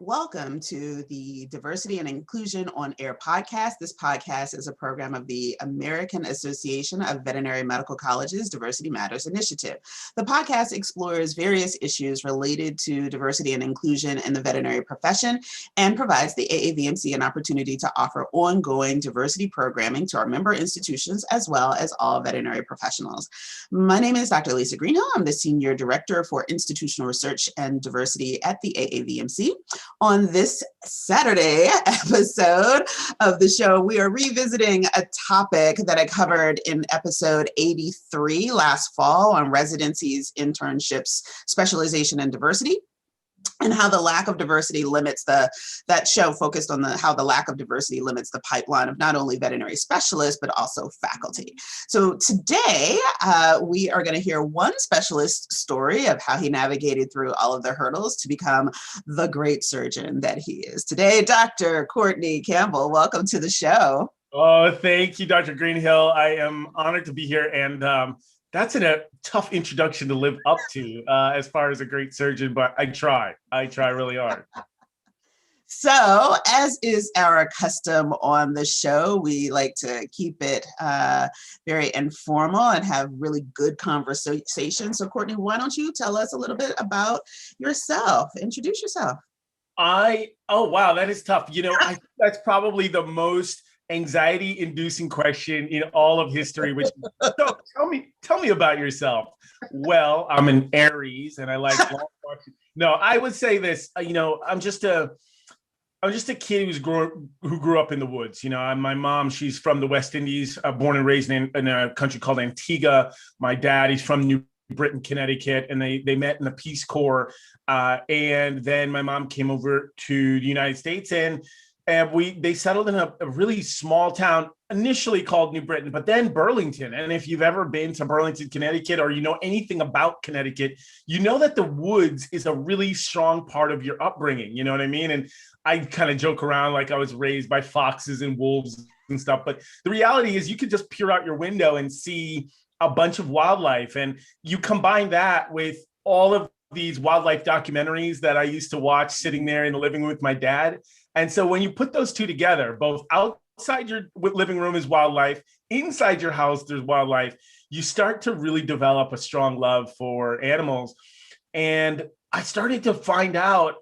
Welcome to the Diversity and Inclusion on Air podcast. This podcast is a program of the American Association of Veterinary Medical Colleges Diversity Matters Initiative. The podcast explores various issues related to diversity and inclusion in the veterinary profession and provides the AAVMC an opportunity to offer ongoing diversity programming to our member institutions as well as all veterinary professionals. My name is Dr. Lisa Greenhill. I'm the Senior Director for Institutional Research and Diversity at the AAVMC. On this Saturday episode of the show, we are revisiting a topic that I covered in episode 83 last fall on residencies, internships, specialization, and diversity, and how the lack of diversity limits that show focused on how the lack of diversity limits the pipeline of not only veterinary specialists, but also faculty. So today we are going to hear one specialist story of how he navigated through all of the hurdles to become the great surgeon that he is today. Dr. Courtney Campbell, welcome to the show. Oh, thank you, Dr. Greenhill. I am honored to be here, and that's a tough introduction to live up to as far as a great surgeon, but I try really hard. So, as is our custom on the show, we like to keep it very informal and have really good conversation. So, Courtney, why don't you tell us a little bit about yourself? Introduce yourself. Oh, wow, that is tough. You know, I think that's probably the most anxiety-inducing question in all of history, which so tell me about yourself. Well, I'm an Aries and I like long walks. No, I would say this, I'm just a kid who grew up in the woods. My mom, she's from the West Indies, born and raised in a country called Antigua. My dad, he's from New Britain, Connecticut, and they met in the Peace Corps. And then my mom came over to the United States and they settled in a really small town initially called New Britain, but then Burlington. And if you've ever been to Burlington, Connecticut, or you know anything about Connecticut, you know that the woods is a really strong part of your upbringing. You know what I mean? And I kind of joke around like I was raised by foxes and wolves and stuff. But the reality is you could just peer out your window and see a bunch of wildlife. And you combine that with all of these wildlife documentaries that I used to watch sitting there in the living room with my dad. And so when you put those two together, both outside your living room is wildlife, inside your house there's wildlife, you start to really develop a strong love for animals. And I started to find out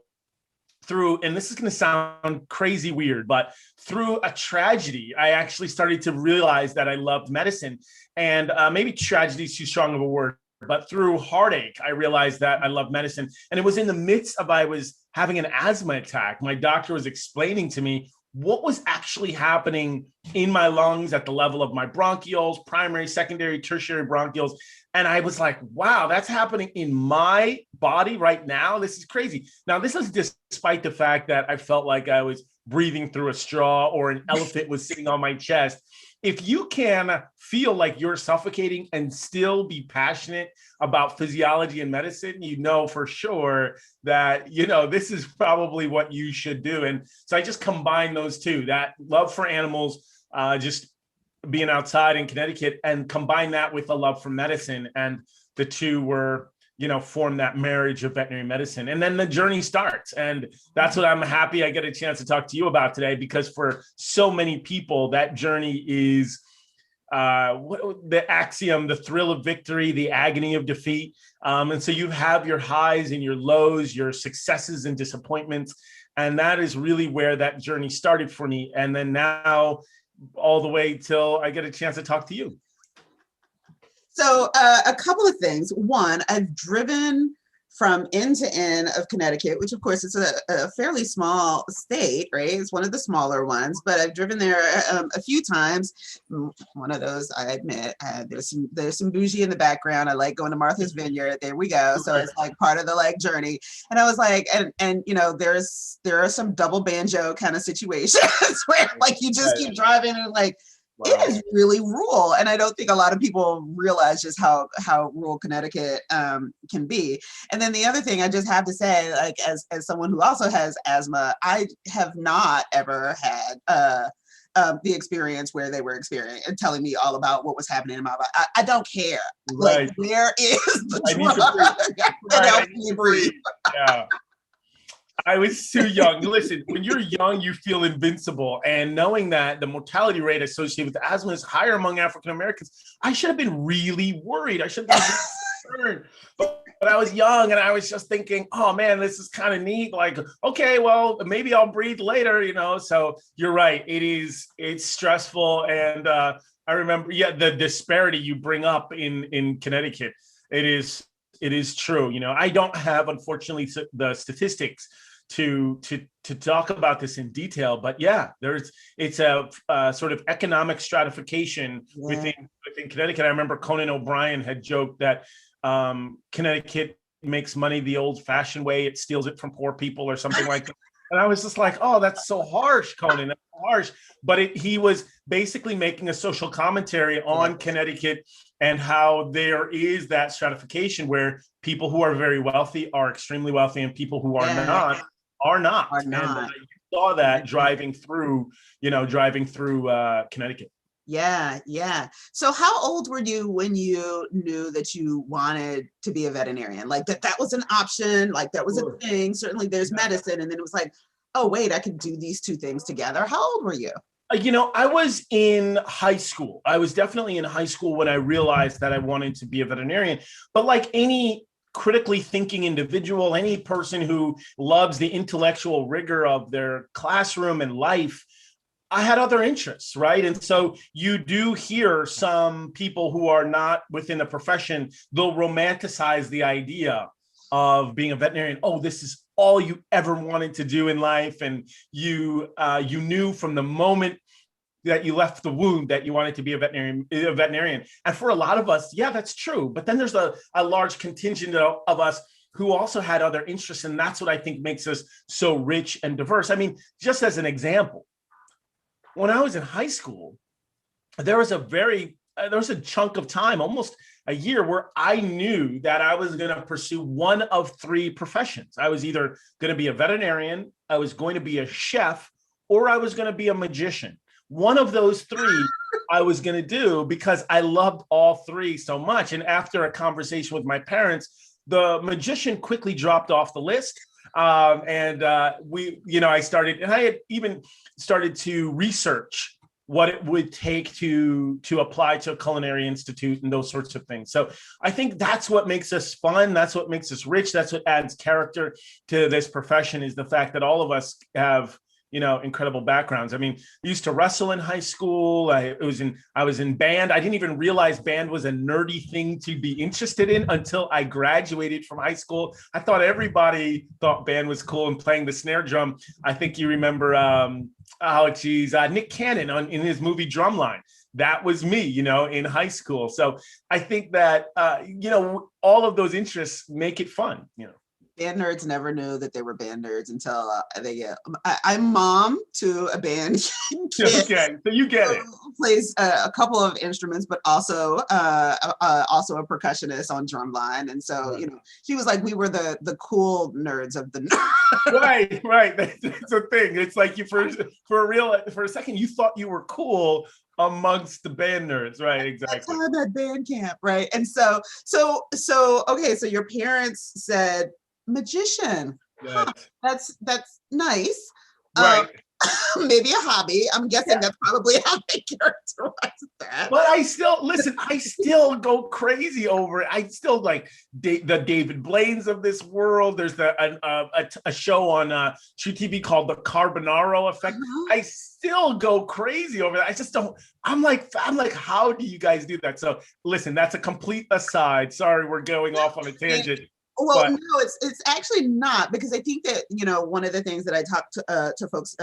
through, and this is going to sound crazy weird, but through a tragedy, I actually started to realize that I loved medicine. And maybe tragedy is too strong of a word, but through heartache, I realized that I love medicine. And it was in the midst of I was having an asthma attack. My doctor was explaining to me what was actually happening in my lungs at the level of my bronchioles, primary, secondary, tertiary bronchioles. And I was like, wow, that's happening in my body right now. This is crazy. Now, this is despite the fact that I felt like I was breathing through a straw or an elephant was sitting on my chest. If you can feel like you're suffocating and still be passionate about physiology and medicine, you know for sure that, this is probably what you should do. And so I just combine those two, that love for animals, just being outside in Connecticut, and combine that with a love for medicine. And the two were, form that marriage of veterinary medicine. And then the journey starts. And that's what I'm happy I get a chance to talk to you about today, because for so many people, that journey is the axiom, the thrill of victory, the agony of defeat. And so you have your highs and your lows, your successes and disappointments. And that is really where that journey started for me. And then now all the way till I get a chance to talk to you. So a couple of things. One, I've driven from end to end of Connecticut, which of course is a fairly small state, right? It's one of the smaller ones, but I've driven there a few times. One of those, I admit, there's some bougie in the background. I like going to Martha's Vineyard. There we go. So it's like part of the journey. And I was like, and there are some double banjo kind of situations where you just keep driving and wow. It is really rural, and I don't think a lot of people realize just how rural Connecticut can be. And then the other thing I just have to say, as someone who also has asthma, I have not ever had the experience where they were telling me all about what was happening in my body. I don't care. Right. Where is the drug that helps me breathe? Yeah. I was too young. Listen, when you're young, you feel invincible. And knowing that the mortality rate associated with asthma is higher among African Americans, I should have been really worried. I should have been concerned. But I was young and I was just thinking, oh man, this is kind of neat. Like, okay, well, maybe I'll breathe later, you know? So you're right. It's stressful. And I remember, yeah, the disparity you bring up in Connecticut, it is true. You know, I don't have, unfortunately, the statistics to talk about this in detail, but yeah, it's a sort of economic stratification within Connecticut. I remember Conan O'Brien had joked that Connecticut makes money the old-fashioned way; it steals it from poor people or something like that. And I was just like, oh, that's so harsh, Conan. That's harsh. But he was basically making a social commentary on Connecticut and how there is that stratification where people who are very wealthy are extremely wealthy and people who are not are not. And you saw that driving through Connecticut. Yeah, yeah. So how old were you when you knew that you wanted to be a veterinarian? Like that was an option, like that was a thing. Certainly there's medicine, and then it was like, oh wait, I could do these two things together. How old were you? You know, I was in high school. I was definitely in high school when I realized that I wanted to be a veterinarian. But like any critically thinking individual, any person who loves the intellectual rigor of their classroom and life, I had other interests, right? And so you do hear some people who are not within the profession, they'll romanticize the idea of being a veterinarian. Oh, this is all you ever wanted to do in life. And you knew from the moment that you left the womb that you wanted to be a veterinarian. And for a lot of us, yeah, that's true. But then there's a large contingent of us who also had other interests. And that's what I think makes us so rich and diverse. I mean, just as an example, when I was in high school, there was a chunk of time, almost a year, where I knew that I was going to pursue one of three professions. I was either going to be a veterinarian, I was going to be a chef, or I was going to be a magician. One of those three I was going to do because I loved all three so much. And after a conversation with my parents, the magician quickly dropped off the list. I had even started to research what it would take to apply to a culinary institute and those sorts of things. So I think that's what makes us fun. That's what makes us rich. That's what adds character to this profession, is the fact that all of us have, you know, incredible backgrounds. I mean, I used to wrestle in high school. I was in band. I didn't even realize band was a nerdy thing to be interested in until I graduated from high school. I thought everybody thought band was cool and playing the snare drum. I think you remember, Nick Cannon in his movie Drumline. That was me, you know, in high school. So I think that, all of those interests make it fun, you know. Band nerds never knew that they were band nerds until they get. I'm mom to a band kid. Okay, so you get it. Plays a couple of instruments, but also also a percussionist on drumline, and so you know, she was like, we were the cool nerds of the. Right. That's a thing. It's like you for a second you thought you were cool amongst the band nerds, right? Exactly. That's how that band camp, right? And so okay, so your parents said magician. Huh, that's nice. Right. Maybe a hobby. I'm guessing that's probably how they characterize that. But I still go crazy over it. I still like the David Blaine's of this world. There's a show on True TV called The Carbonaro Effect. I still go crazy over that. I just don't. I'm like, how do you guys do that? So listen, that's a complete aside. Sorry, we're going off on a tangent. Well, no, it's actually not, because I think that, you know, one of the things that I talk to folks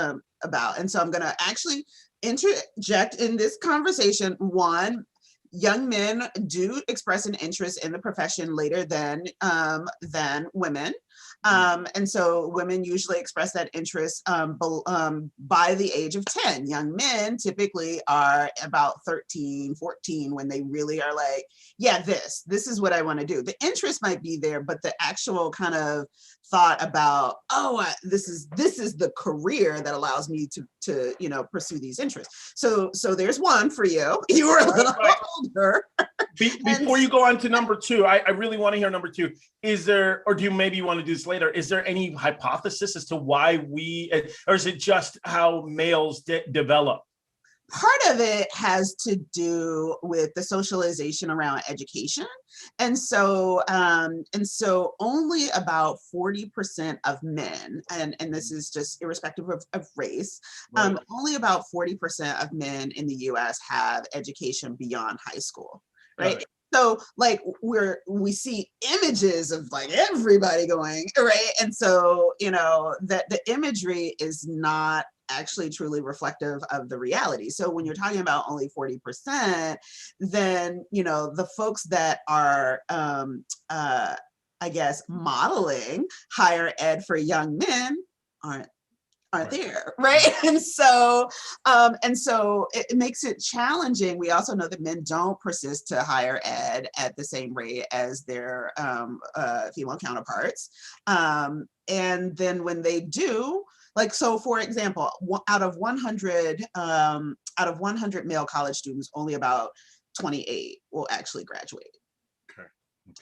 about, and so I'm going to actually interject in this conversation. One, young men do express an interest in the profession later than women. And so women usually express that interest by the age of 10. Young men typically are about 13, 14 when they really are like, yeah, this is what I want to do. The interest might be there, but the actual kind of thought about, this is the career that allows me to pursue these interests. So there's one for you. You were a little older. Before you go on to number two, I really want to hear number two. Is there, or do you maybe want to do this later? Is there any hypothesis as to why or is it just how males develop? Part of it has to do with the socialization around education. And so only about 40% of men, and this is just irrespective of race, right. Only about 40% of men in the US have education beyond high school, right? So like we see images of like everybody going, right? And so, that the imagery is not actually truly reflective of the reality. So when you're talking about only 40%, then, the folks that are, I guess, modeling higher ed for young men aren't there, right? And so it makes it challenging. We also know that men don't persist to higher ed at the same rate as their female counterparts. And then when they do, like, so for example, out of 100 male college students, only about 28 will actually graduate. Okay.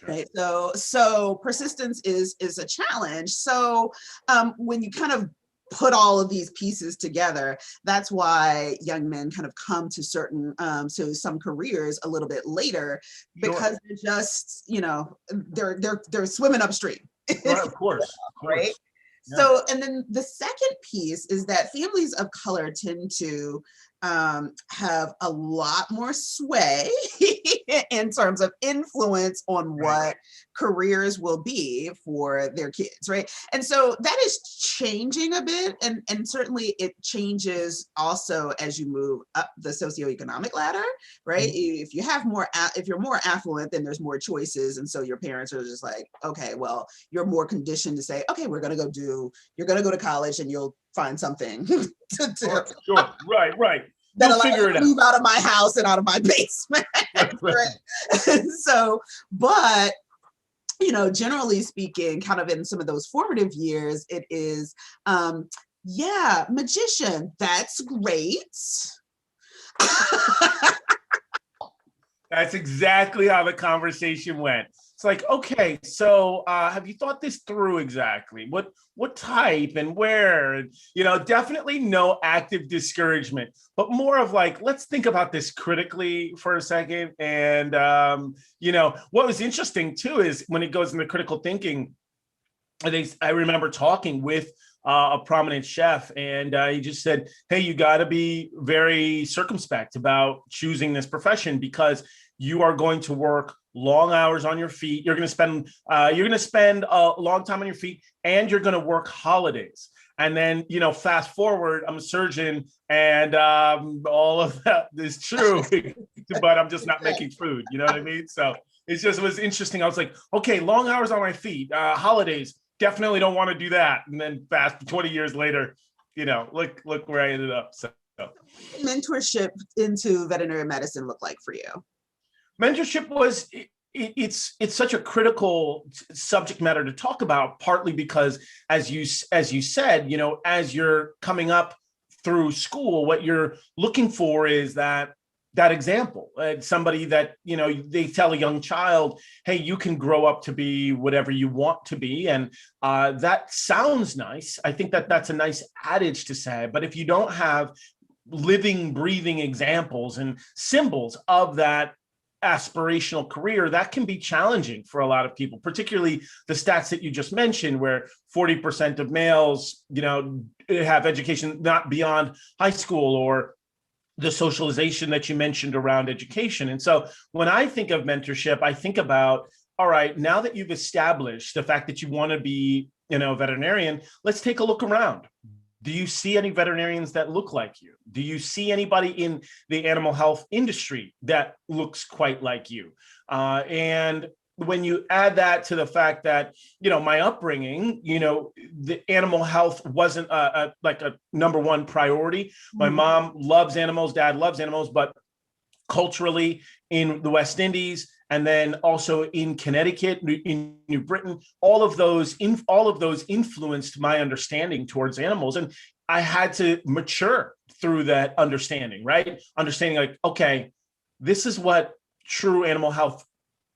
Right. So persistence is a challenge. So when you kind of put all of these pieces together, that's why young men kind of come to some careers a little bit later, because they're just, they're swimming upstream. Right, of course. Right. Yeah. So, and then the second piece is that families of color tend to have a lot more sway in terms of influence on what careers will be for their kids, right? And so that is changing a bit, and certainly it changes also as you move up the socioeconomic ladder, right? Mm-hmm. If you're more affluent, then there's more choices, and so your parents are just like, okay, well, you're more conditioned to say, okay, you're gonna go to college, and you'll find something to Sure. Right. That'll figure it out. Move out of my house and out of my basement. Right. So, but generally speaking, kind of in some of those formative years, it is, magician, that's great. That's exactly how the conversation went. It's like, okay, so have you thought this through exactly? What type and where? Definitely no active discouragement, but more of like, let's think about this critically for a second. And, what was interesting too is when it goes into critical thinking, I remember talking with a prominent chef, and he just said, hey, you got to be very circumspect about choosing this profession, because you are going to work long hours on your feet. You're going to spend a long time on your feet, and you're going to work holidays. And then, fast forward, I'm a surgeon, and all of that is true, but I'm just not making food. You know what I mean? So it was interesting. I was like, okay, long hours on my feet, holidays, definitely don't want to do that. And then fast 20 years later, look where I ended up. So mentorship into veterinary medicine look like for you? Mentorship was, it's such a critical subject matter to talk about, partly because as you said, as you're coming up through school, what you're looking for is that example, somebody that, they tell a young child, hey, you can grow up to be whatever you want to be. And that sounds nice. I think that's a nice adage to say, but if you don't have living, breathing examples and symbols of that aspirational career, that can be challenging for a lot of people, particularly the stats that you just mentioned, where 40% of males, have education not beyond high school, or the socialization that you mentioned around education. And so when I think of mentorship, I think about, all right, now that you've established the fact that you want to be, a veterinarian, let's take a look around. Do you see any veterinarians that look like you? Do you see anybody in the animal health industry that looks quite like you? And when you add that to the fact that, my upbringing, the animal health wasn't like a number one priority. My mom loves animals, dad loves animals, but culturally in the West Indies, and then also in Connecticut, in New Britain, all of those influenced my understanding towards animals. And I had to mature through that understanding, right? Understanding like, okay, this is what true animal health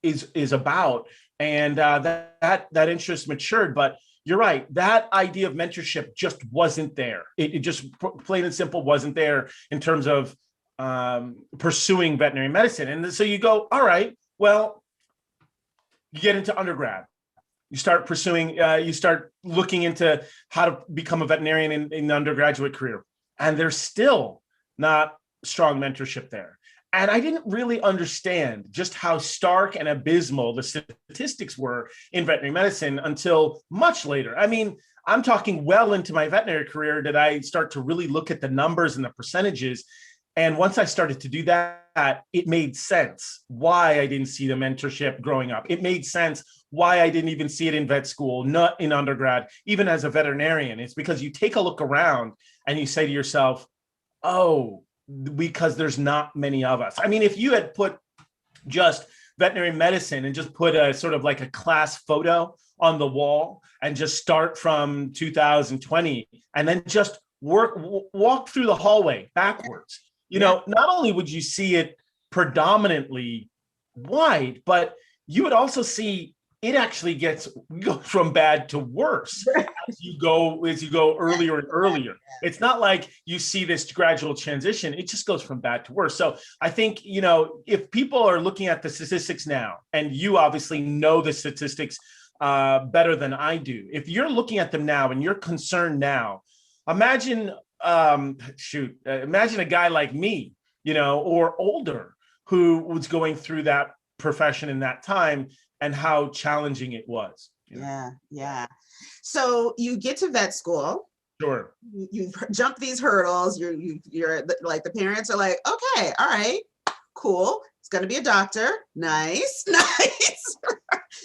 is about. And that interest matured. But you're right, that idea of mentorship just wasn't there. It just plain and simple wasn't there in terms of pursuing veterinary medicine. And so you go, all right, well, you get into undergrad. You start pursuing, you start looking into how to become a veterinarian in the undergraduate career. And there's still not strong mentorship there. And I didn't really understand just how stark and abysmal the statistics were in veterinary medicine until much later. I mean, I'm talking well into my veterinary career did I start to really look at the numbers and the percentages. And once I started to do that, it made sense why I didn't see the mentorship growing up. It made sense why I didn't even see it in vet school, not in undergrad, even as a veterinarian. It's because you take a look around and you say to yourself, oh, because there's not many of us. I mean, if you had put just veterinary medicine and just put a sort of like a class photo on the wall and just start from 2020 and then just walk through the hallway backwards, you know, not only would you see it predominantly white, but you would also see it actually goes from bad to worse as you go earlier and earlier. It's not like you see this gradual transition. It just goes from bad to worse. So I think, you know, if people are looking at the statistics now, and you obviously know the statistics better than I do, if you're looking at them now and you're concerned now, imagine a guy like me, you know, or older, who was going through that profession in that time and how challenging it was. Yeah. So you get to vet school. Sure. You jump these hurdles. You're like, the parents are like, okay, all right, cool. It's going to be a doctor. Nice.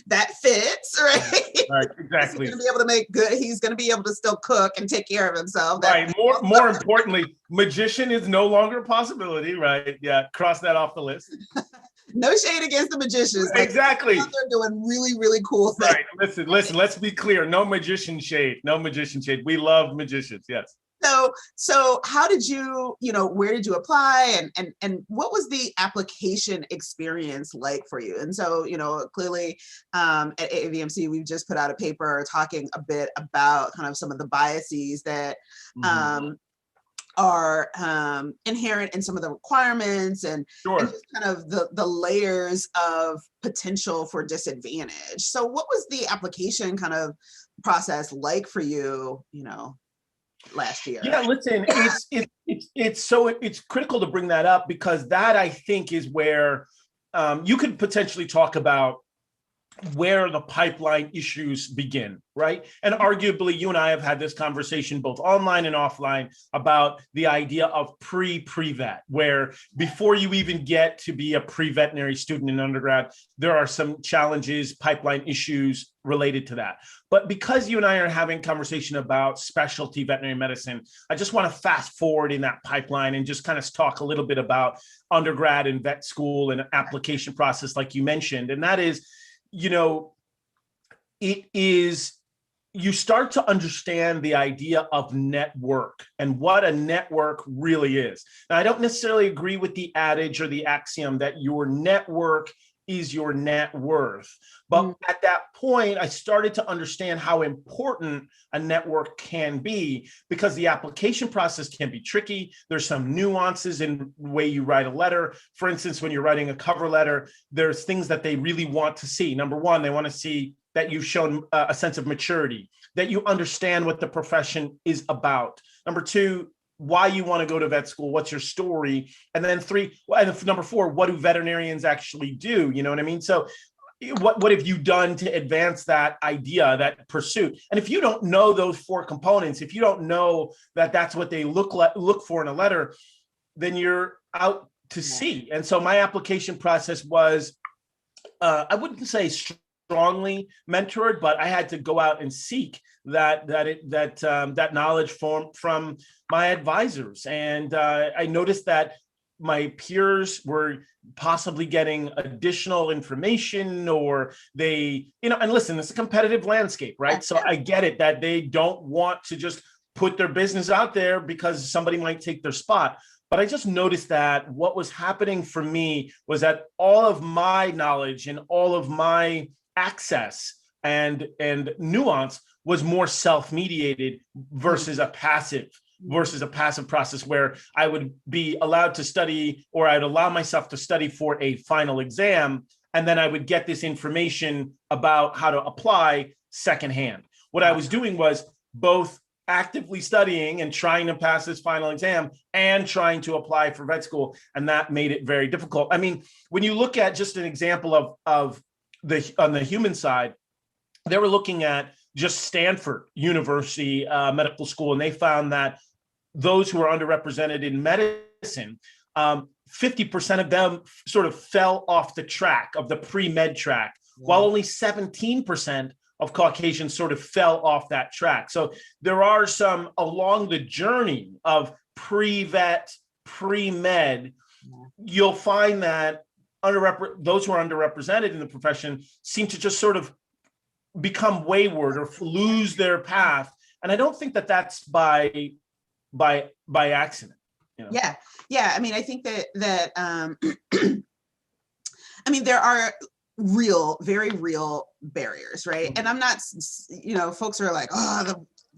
That fits, right? Right, exactly. He's going to be able to make good. He's going to be able to still cook and take care of himself. Right. More importantly, magician is no longer a possibility. Right. Yeah. Cross that off the list. No shade against the magicians. Like, exactly. They're doing really, really cool things. Right. Listen. Let's be clear. No magician shade. No magician shade. We love magicians. Yes. So how did you, where did you apply, and what was the application experience like for you? And so, clearly at AVMC, we've just put out a paper talking a bit about kind of some of the biases that are inherent in some of the requirements and just kind of the layers of potential for disadvantage. So what was the application kind of process like for you, last year? Yeah, listen, it's critical to bring that up, because that, I think, is where you could potentially talk about where the pipeline issues begin, right? And arguably, you and I have had this conversation both online and offline about the idea of pre-vet, where before you even get to be a pre-veterinary student in undergrad, there are some challenges, pipeline issues related to that. But because you and I are having a conversation about specialty veterinary medicine, I just want to fast forward in that pipeline and just kind of talk a little bit about undergrad and vet school and application process, like you mentioned. And that is, you start to understand the idea of network and what a network really is. Now, I don't necessarily agree with the adage or the axiom that your network is your net worth. But at that point, I started to understand how important a network can be, because the application process can be tricky. There's some nuances in the way you write a letter. For instance, when you're writing a cover letter, there's things that they really want to see. Number one, they want to see that you've shown a sense of maturity, that you understand what the profession is about. Number two, why you want to go to vet school, what's your story? And then number four, what do veterinarians actually do? You know what I mean? So what have you done to advance that idea, that pursuit? And if you don't know those four components, if you don't know that that's what they look for in a letter, then you're out to sea. And so my application process was, I wouldn't say strongly mentored, but I had to go out and seek that knowledge from my advisors. And I noticed that my peers were possibly getting additional information, or they, and listen, it's a competitive landscape, right? So I get it that they don't want to just put their business out there because somebody might take their spot. but I just noticed that what was happening for me was that all of my knowledge and all of my access and nuance was more self-mediated versus a passive process where I would be allowed to study, or I'd allow myself to study for a final exam, and then I would get this information about how to apply secondhand. What I was doing was both actively studying and trying to pass this final exam and trying to apply for vet school, and that made it very difficult. I mean, when you look at just an example of on the human side, they were looking at just Stanford University Medical School, and they found that those who are underrepresented in medicine, 50% of them sort of fell off the track of the pre-med track, while only 17% of Caucasians sort of fell off that track. So there are some along the journey of pre-vet, pre-med, you'll find that those who are underrepresented in the profession seem to just sort of become wayward or lose their path. And I don't think that that's by accident. You know? Yeah. I mean, I think that I mean, there are very real barriers, right? And I'm not, folks are like,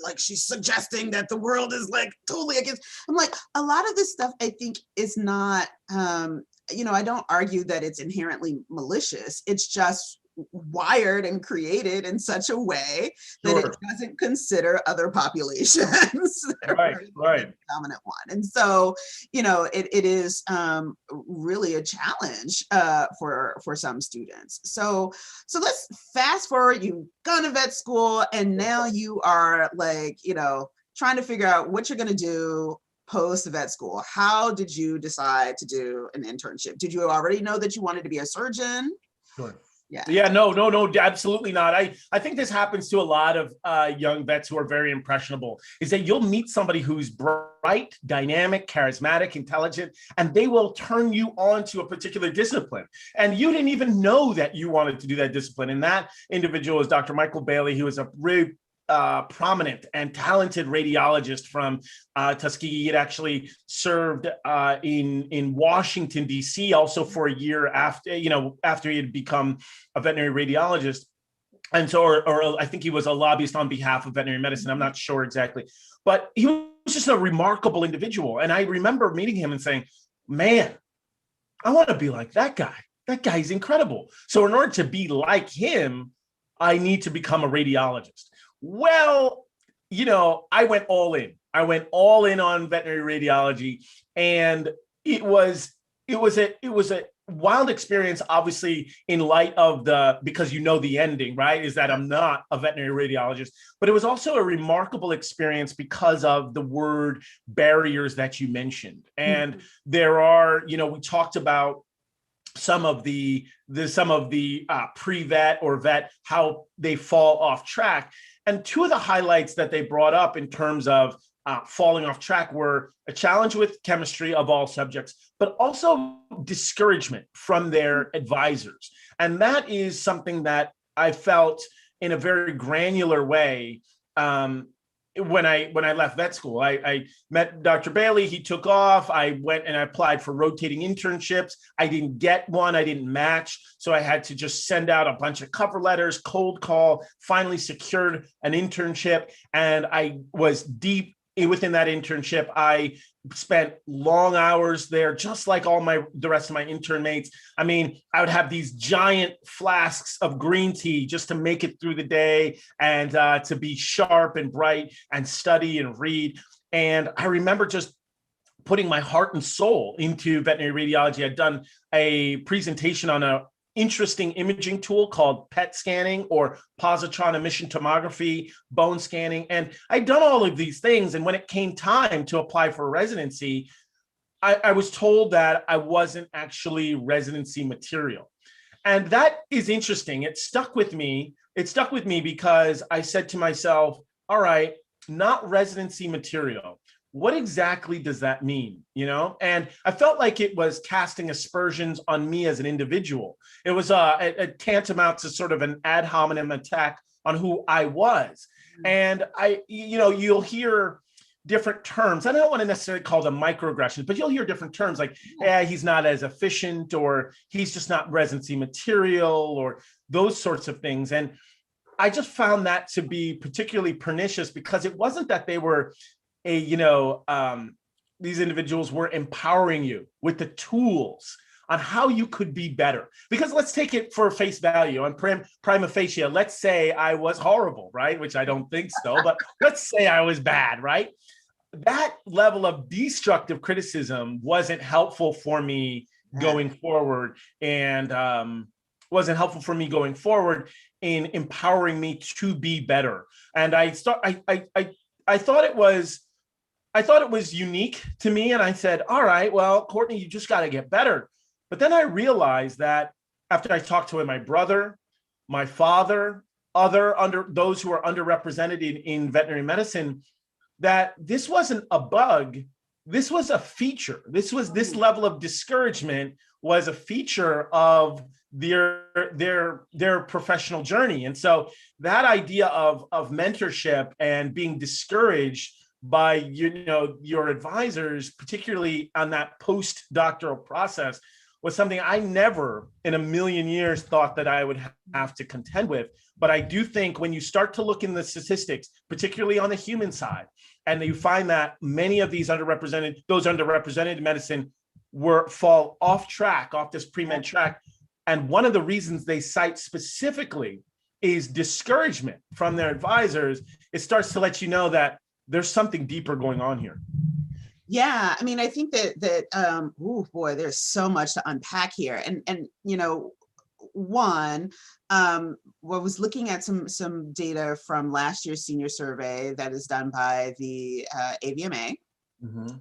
like she's suggesting that the world is like totally against. I'm like, a lot of this stuff I think is not, I don't argue that it's inherently malicious. It's just wired and created in such a way that it doesn't consider other populations. Right. The dominant one. And so, it is really a challenge for some students. So let's fast forward. You've gone to vet school, and now you are like, trying to figure out what you're going to do post vet school. How did you decide to do an internship? Did you already know that you wanted to be a surgeon? Sure. Yeah, no, absolutely not. I think this happens to a lot of young vets who are very impressionable, is that you'll meet somebody who's bright, dynamic, charismatic, intelligent, and they will turn you on to a particular discipline. And you didn't even know that you wanted to do that discipline. And that individual is Dr. Michael Bailey, who is a really prominent and talented radiologist from Tuskegee. He had actually served in Washington, D.C. also for a year after he had become a veterinary radiologist. And so, or I think he was a lobbyist on behalf of veterinary medicine. I'm not sure exactly, but he was just a remarkable individual. And I remember meeting him and saying, man, I want to be like that guy. That guy's incredible. So in order to be like him, I need to become a radiologist. Well, I went all in. I went all in on veterinary radiology, and it was a wild experience, obviously, in light of because the ending, right, is that I'm not a veterinary radiologist, but it was also a remarkable experience because of the word barriers that you mentioned. And there are, we talked about some of the pre-vet or vet, how they fall off track. And two of the highlights that they brought up in terms of falling off track were a challenge with chemistry of all subjects, but also discouragement from their advisors. And that is something that I felt in a very granular way when I left vet school. I met Dr. Bailey. He took off. I went and I applied for rotating internships. I didn't get one. I didn't match. So I had to just send out a bunch of cover letters, cold call, finally secured an internship. And I was deep within that internship. I spent long hours there, just like the rest of my intern mates. I mean, I would have these giant flasks of green tea just to make it through the day and to be sharp and bright and study and read. And I remember just putting my heart and soul into veterinary radiology. I'd done a presentation on an interesting imaging tool called PET scanning, or positron emission tomography, bone scanning. And I'd done all of these things. And when it came time to apply for residency, I was told that I wasn't actually residency material. And that is interesting. It stuck with me. Because I said to myself, all right, not residency material. What exactly does that mean? And I felt like it was casting aspersions on me as an individual. It was a tantamount to sort of an ad hominem attack on who I was. And you'll hear different terms. And I don't want to necessarily call them microaggressions, but you'll hear different terms like, he's not as efficient, or he's just not residency material, or those sorts of things. And I just found that to be particularly pernicious, because it wasn't that they were these individuals were empowering you with the tools on how you could be better. Because let's take it for face value on prima facie. Let's say I was horrible, right? Which I don't think so, but let's say I was bad, right? That level of destructive criticism wasn't helpful for me going forward, and wasn't helpful for me going forward in empowering me to be better. And I thought it was unique to me, and I said, all right, well, Courtney, you just got to get better. But then I realized that after I talked to my brother, my father, those who are underrepresented in veterinary medicine, that this wasn't a bug, this was a feature. This level of discouragement was a feature of their professional journey. And so that idea of mentorship and being discouraged by your advisors, particularly on that postdoctoral process, was something I never in a million years thought that I would have to contend with. But I do think when you start to look in the statistics, particularly on the human side, and you find that many of these underrepresented medicine fall off this pre-med track. And one of the reasons they cite specifically is discouragement from their advisors. It starts to let you know that there's something deeper going on here. Yeah, I mean, I think that oh boy, there's so much to unpack here. And one, I was looking at some data from last year's senior survey that is done by the AVMA,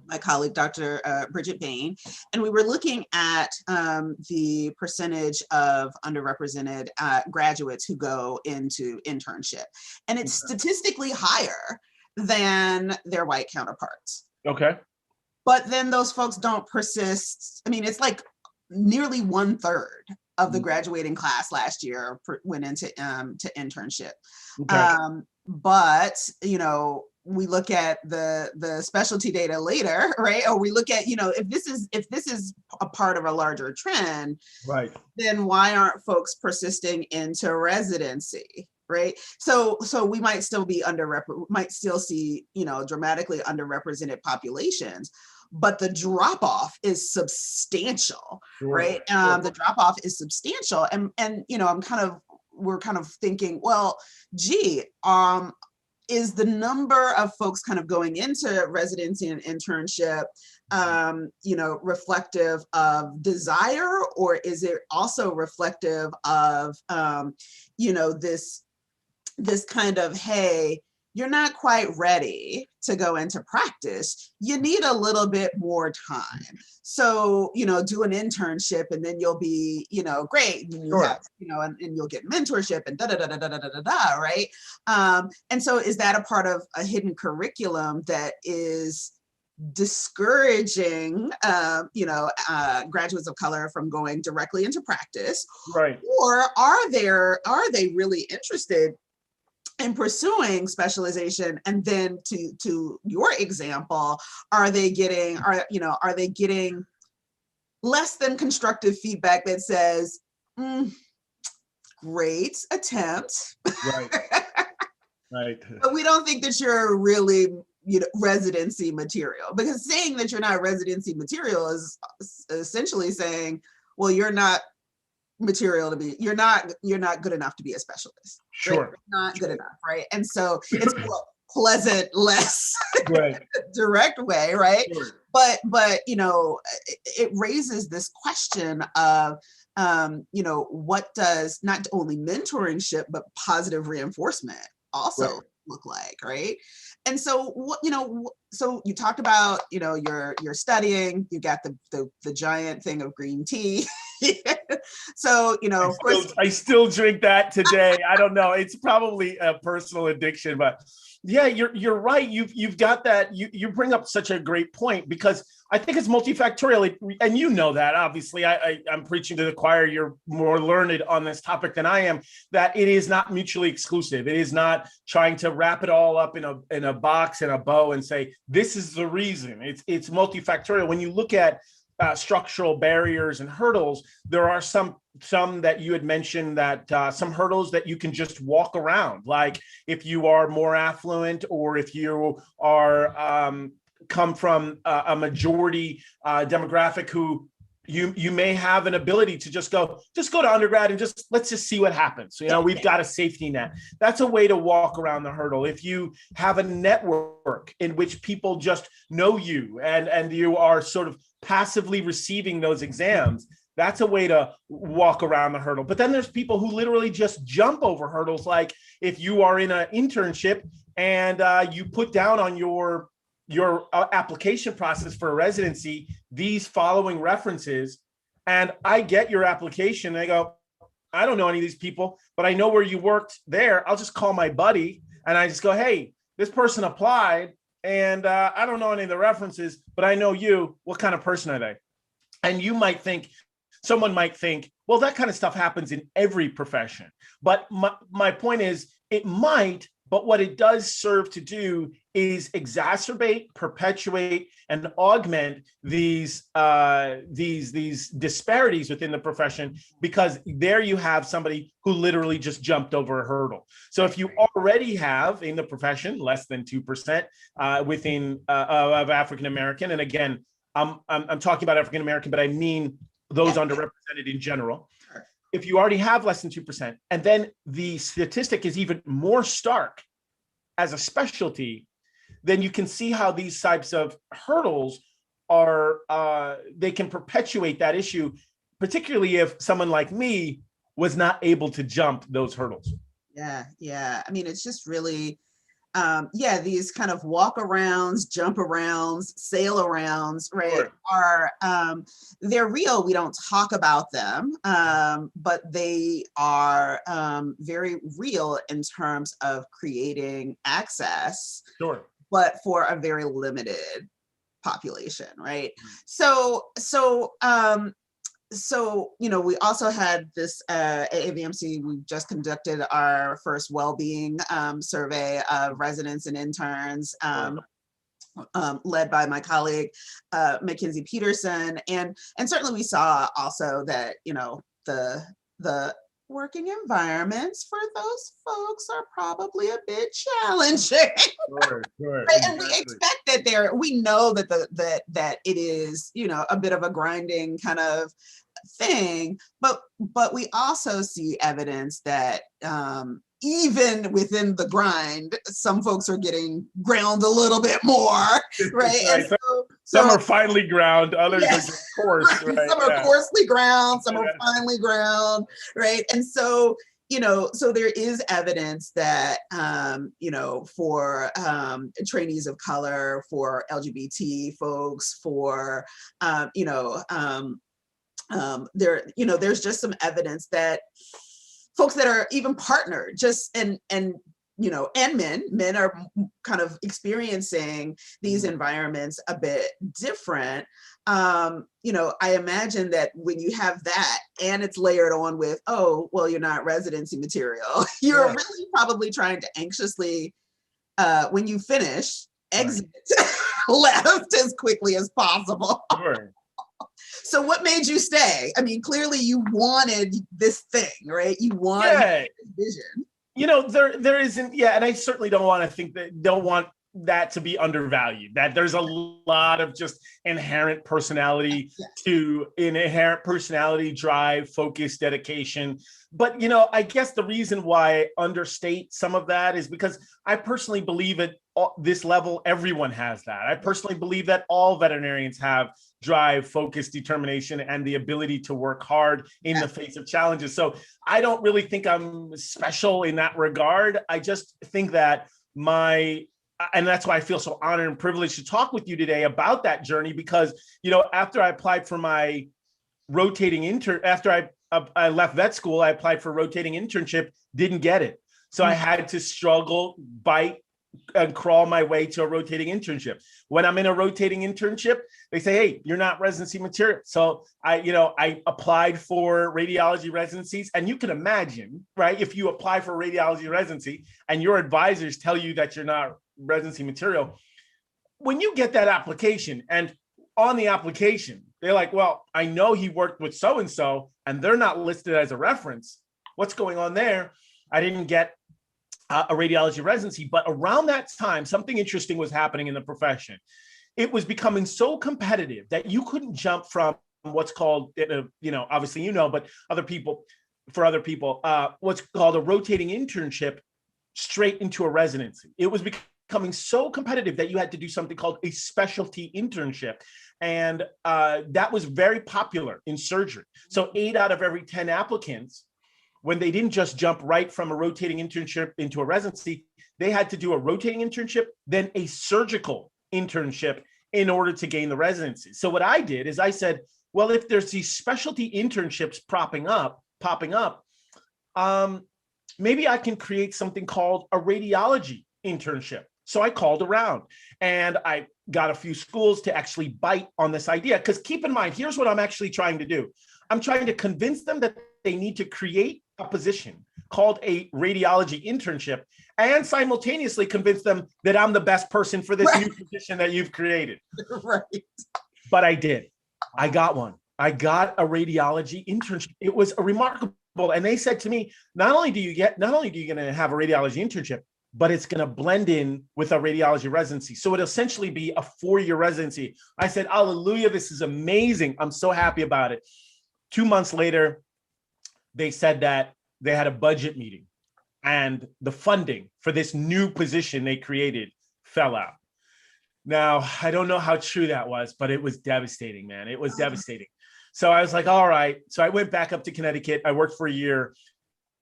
my colleague, Dr. Bridget Bain, and we were looking at the percentage of underrepresented graduates who go into internship, and it's statistically higher than their white counterparts. Okay. But then those folks don't persist. I mean, it's like nearly 1/3 of the graduating class last year went into to internship. Okay. But we look at the specialty data later, right? Or we look at if this is a part of a larger trend, right? Then why aren't folks persisting into residency? Right. So we might still be might still see, dramatically underrepresented populations, but the drop off is substantial, right? The drop off is substantial. And we're kind of thinking, well, gee, is the number of folks kind of going into residency and internship, reflective of desire, or is it also reflective of, this kind of, hey, you're not quite ready to go into practice. You need a little bit more time. So, do an internship and then you'll be, great. And you have, and you'll get mentorship and right? And so is that a part of a hidden curriculum that is discouraging, graduates of color from going directly into practice? Right. Or are they really interested in pursuing specialization? And then to your example, are they getting less than constructive feedback that says, great attempt, right? Right. But we don't think that you're really residency material? Because saying that you're not residency material is essentially saying, well, you're not material to be, you're not good enough to be a specialist. Sure. Right? Not good enough, right? And so it's pleasant, less direct way, right? Sure. But it raises this question of what does not only mentorship but positive reinforcement also look like, right? And so so you talked about you're studying, you got the giant thing of green tea. So of course I still drink that today. I don't know, it's probably a personal addiction, but yeah, you're right. You've got that. You bring up such a great point, because I think it's multifactorial, and that obviously. I'm preaching to the choir. You're more learned on this topic than I am. That it is not mutually exclusive. It is not trying to wrap it all up in a box and a bow and say, this is the reason. It's multifactorial. When you look at structural barriers and hurdles, there are some that you had mentioned, that some hurdles that you can just walk around. Like if you are more affluent, or if you are come from a majority demographic who you may have an ability to just go to undergrad and let's just see what happens. So, we've got a safety net. That's a way to walk around the hurdle. If you have a network in which people just know you and you are sort of passively receiving those exams, that's a way to walk around the hurdle. But then there's people who literally just jump over hurdles. Like if you are in an internship and you put down on your application process for a residency these following references, and I get your application and I go, I don't know any of these people, but I know where you worked there. I'll just call my buddy and I just go, hey, this person applied and I don't know any of the references, but I know you. What kind of person are they? And someone might think, well, that kind of stuff happens in every profession. But my point is, it might, but what it does serve to do is exacerbate, perpetuate, and augment these disparities within the profession, because there you have somebody who literally just jumped over a hurdle. So if you already have in the profession less than 2% within of African American, and again, I'm talking about African American, but I mean those underrepresented in general. If you already have less than 2%, and then the statistic is even more stark as a specialty, then you can see how these types of hurdles are, they can perpetuate that issue, particularly if someone like me was not able to jump those hurdles. Yeah. I mean, it's just really, these kind of walk arounds, jump arounds, sail arounds, right, sure, are, they're real. We don't talk about them, but they are very real in terms of creating access, sure, but for a very limited population, right? So, we also had this at AVMC, we just conducted our first well-being survey of residents and interns, led by my colleague, Mackenzie Peterson. And certainly we saw also that, the working environments for those folks are probably a bit challenging. Sure, right? Exactly. And we expect that we know that that it is, a bit of a grinding kind of thing, but we also see evidence that even within the grind, some folks are getting ground a little bit more, right? Right. And some are finely ground, others are just coarse. Right? Some are coarsely ground, some are finely ground, right? And so, so there is evidence that, for trainees of color, for LGBT folks, for, there's just some evidence that folks that are even partnered, and men are kind of experiencing these environments a bit different. I imagine that when you have that and it's layered on with, oh, well, you're not residency material, you're really probably trying to anxiously, when you finish, exit left as quickly as possible. Sure. So what made you stay? I mean, clearly you wanted this thing, right? You wanted this vision. There isn't, and I certainly don't want that to be undervalued, that there's a lot of just inherent personality drive, focus, dedication. But, I guess the reason why I understate some of that is because I personally believe at this level, everyone has that. I personally believe that all veterinarians have drive, focus, determination, and the ability to work hard in the face of challenges. So I don't really think I'm special in that regard. I just think that and that's why I feel so honored and privileged to talk with you today about that journey, because, after I applied for my after I left vet school, I applied for a rotating internship, didn't get it. So I had to struggle, bite, and crawl my way to a rotating internship. When I'm in a rotating internship, they say, hey, you're not residency material. So I applied for radiology residencies, and you can imagine, right? If you apply for radiology residency and your advisors tell you that you're not residency material, when you get that application, and on the application, they're like, well, I know he worked with so-and-so and they're not listed as a reference. What's going on there? I didn't get a radiology residency, but around that time, something interesting was happening in the profession. It was becoming so competitive that you couldn't jump from what's called, obviously, but for other people, what's called a rotating internship straight into a residency. It was becoming so competitive that you had to do something called a specialty internship. And that was very popular in surgery. So 8 out of every 10 applicants, when they didn't just jump right from a rotating internship into a residency, they had to do a rotating internship, then a surgical internship in order to gain the residency. So what I did is I said, well, if there's these specialty internships popping up, maybe I can create something called a radiology internship. So I called around and I got a few schools to actually bite on this idea. Because keep in mind, here's what I'm actually trying to do. I'm trying to convince them that they need to create a position called a radiology internship and simultaneously convince them that I'm the best person for this new position that you've created. Right. But I did. I got one. I got a radiology internship. It was a remarkable. And they said to me, not only do you going to have a radiology internship, but it's going to blend in with a radiology residency. So it'll essentially be a 4-year residency. I said, hallelujah, this is amazing. I'm so happy about it. 2 months later, they said that they had a budget meeting and the funding for this new position they created fell out. Now, I don't know how true that was, but it was devastating, man. It was devastating. So I was like, all right. So I went back up to Connecticut. I worked for a year.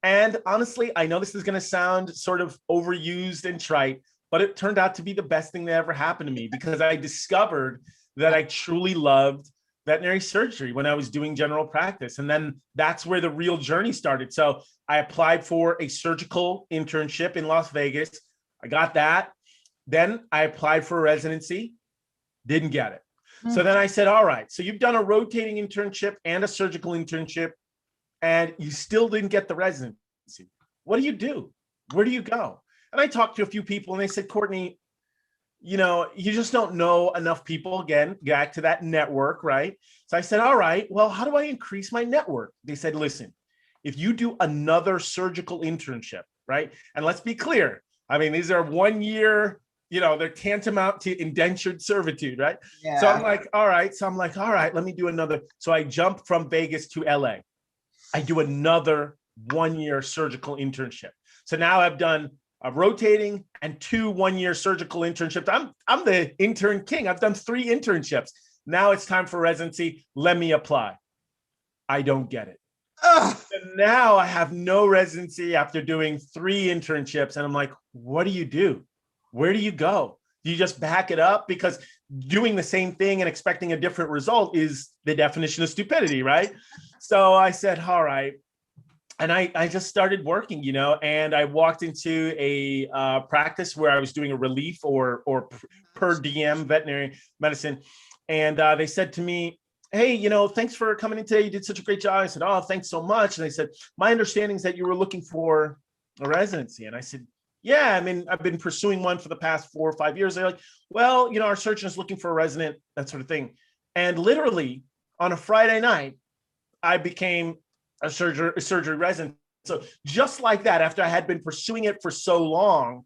And honestly, I know this is going to sound sort of overused and trite, but it turned out to be the best thing that ever happened to me because I discovered that I truly loved veterinary surgery when I was doing general practice. And then that's where the real journey started. So I applied for a surgical internship in Las Vegas. I got that. Then I applied for a residency, didn't get it. So then I said, all right, so you've done a rotating internship and a surgical internship, and you still didn't get the residency. What do you do? Where do you go? And I talked to a few people and they said, Courtney, you just don't know enough people. Again, back to that network, right? So I said, all right, well, how do I increase my network? They said, listen, if you do another surgical internship, right? And let's be clear. I mean, these are 1 year, they're tantamount to indentured servitude, right? Yeah. So I'm like, all right, let me do another. So I jumped from Vegas to LA. I do another 1 year surgical internship. So now I've done a rotating and 2 1-year surgical internships. I'm the intern king. I've done 3 internships. Now it's time for residency. Let me apply. I don't get it. And now I have no residency after doing 3 internships. And I'm like, what do you do? Where do you go? Do you just back it up? Because doing the same thing and expecting a different result is the definition of stupidity, right? So I said, all right. And I just started working, and I walked into a practice where I was doing a relief or per diem veterinary medicine. And they said to me, hey, thanks for coming in today. You did such a great job. I said, oh, thanks so much. And they said, my understanding is that you were looking for a residency. And I said, yeah, I mean, I've been pursuing one for the past 4 or 5 years. They're like, well, our surgeon is looking for a resident, that sort of thing. And literally on a Friday night, I became a surgery resident. So just like that, after I had been pursuing it for so long,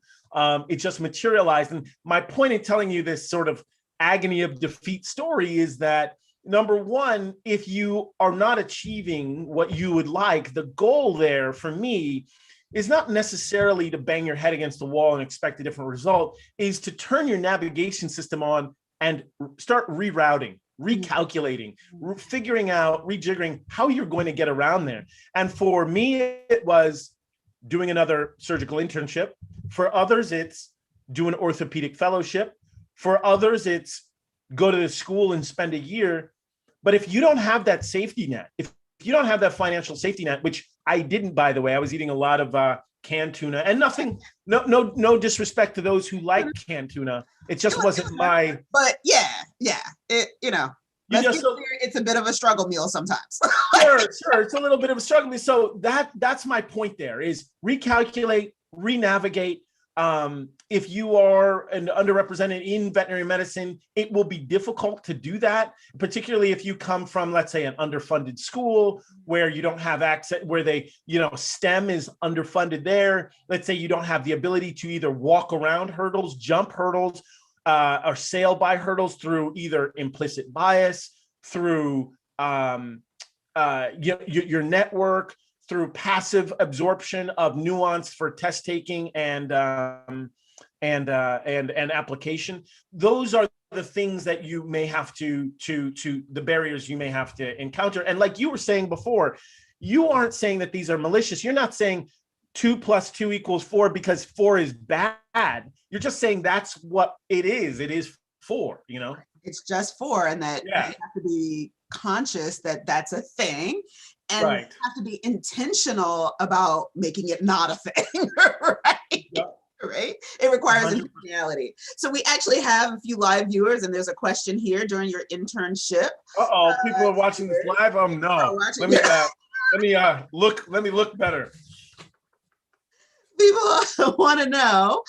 it just materialized. And my point in telling you this sort of agony of defeat story is that, number one, if you are not achieving what you would like, the goal there for me is not necessarily to bang your head against the wall and expect a different result, is to turn your navigation system on and start rerouting, recalculating, figuring out, rejiggering how you're going to get around there. And for me, it was doing another surgical internship. For others, it's do an orthopedic fellowship. For others, it's go to the school and spend a year. But if you don't have that safety net, if you don't have that financial safety net, which I didn't, by the way, I was eating a lot of canned tuna, and nothing, no disrespect to those who like canned tuna. It just wasn't my. But yeah, it, You let's just get clear, it's a bit of a struggle meal sometimes. sure, it's a little bit of a struggle. So that's my point. There is recalculate, renavigate. If you are an underrepresented in veterinary medicine, it will be difficult to do that, particularly if you come from, let's say, an underfunded school where you don't have access, where they, STEM is underfunded there. Let's say you don't have the ability to either walk around hurdles, jump hurdles, or sail by hurdles through either implicit bias, through your network, through passive absorption of nuance for test taking and application. Those are the things that you may have to the barriers you may have to encounter. And like you were saying before, you aren't saying that these are malicious. You're not saying 2 + 2 = 4 because 4 is bad. You're just saying that's what it is. It is 4, It's just 4, and that you have to be conscious that that's a thing, and you have to be intentional about making it not a thing. Right? Yep. Right? It requires 100%. Intentionality. So we actually have a few live viewers, and there's a question here during your internship. People are watching this live. No. Let me look better. People want to know,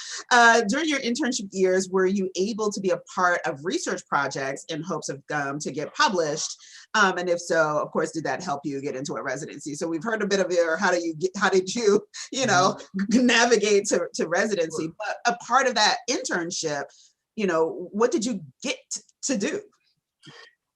during your internship years, were you able to be a part of research projects in hopes of to get published? And if so, of course, did that help you get into a residency? So we've heard a bit of your, how did you navigate to residency? But a part of that internship, what did you get to do?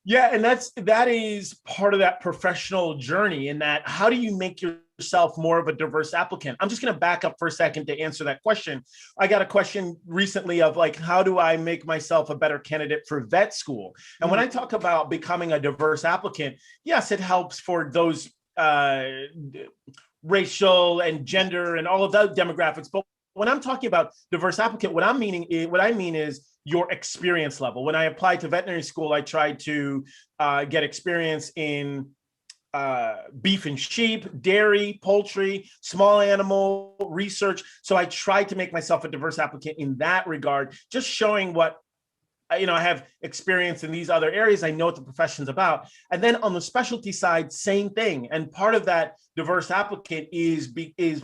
Yeah, and that is part of that professional journey, in that how do you make yourself more of a diverse applicant? I'm just going to back up for a second to answer that question. I got a question recently of like, how do I make myself a better candidate for vet school? And when I talk about becoming a diverse applicant, yes, it helps for those racial and gender and all of those demographics. But when I'm talking about diverse applicant, what I mean is your experience level. When I applied to veterinary school, I tried to get experience in beef and sheep, dairy, poultry, small animal research. So I tried to make myself a diverse applicant in that regard, just showing what, I have experience in these other areas. I know what the profession's about. And then on the specialty side, same thing. And part of that diverse applicant is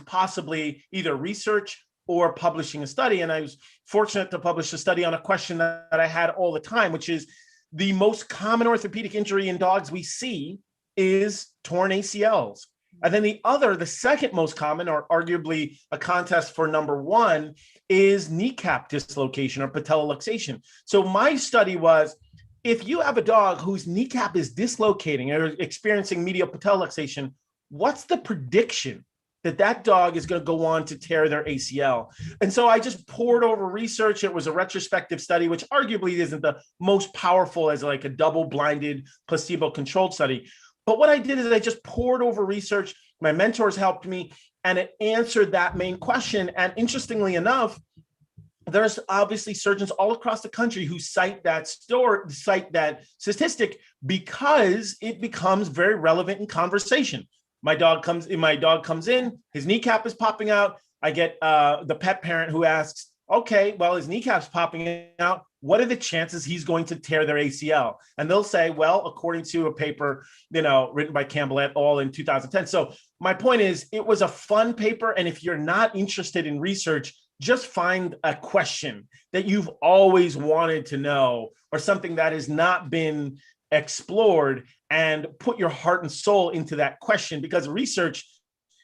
possibly either research or publishing a study. And I was fortunate to publish a study on a question that I had all the time, which is the most common orthopedic injury in dogs we see is torn ACLs. And then the second most common, or arguably a contest for number 1, is kneecap dislocation or patelloluxation. So my study was, if you have a dog whose kneecap is dislocating or experiencing medial patelloluxation, what's the prediction that dog is going to go on to tear their ACL? And so I just poured over research. It was a retrospective study, which arguably isn't the most powerful as like a double-blinded placebo-controlled study. But what I did is I just poured over research. My mentors helped me, and it answered that main question. And interestingly enough, there's obviously surgeons all across the country who cite that statistic because it becomes very relevant in conversation. My dog comes in, his kneecap is popping out. I get the pet parent who asks, okay, well, his kneecap's popping out. What are the chances he's going to tear their ACL? And they'll say, well, according to a paper, written by Campbell et al. In 2010. So my point is, it was a fun paper. And if you're not interested in research, just find a question that you've always wanted to know, or something that has not been explored, and put your heart and soul into that question. Because research,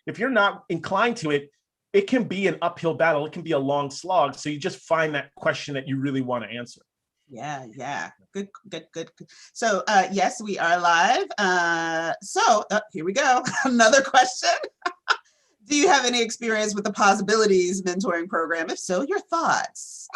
if you're not inclined to it, it can be an uphill battle. It can be a long slog. So you just find that question that you really want to answer. Yeah. Good. So yes, we are live. So here we go. Another question. Do you have any experience with the Possibilities mentoring program? If so, your thoughts?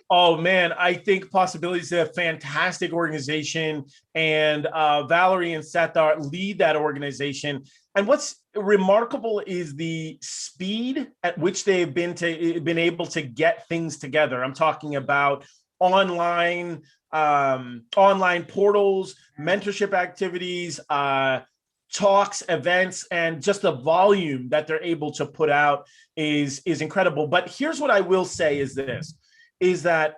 Oh man, I think Possibilities is a fantastic organization, and Valerie and Sethar lead that organization. And what's remarkable is the speed at which they've been able to get things together. I'm talking about online portals, mentorship activities, talks, events, and just the volume that they're able to put out is incredible. But here's what I will say is this, is that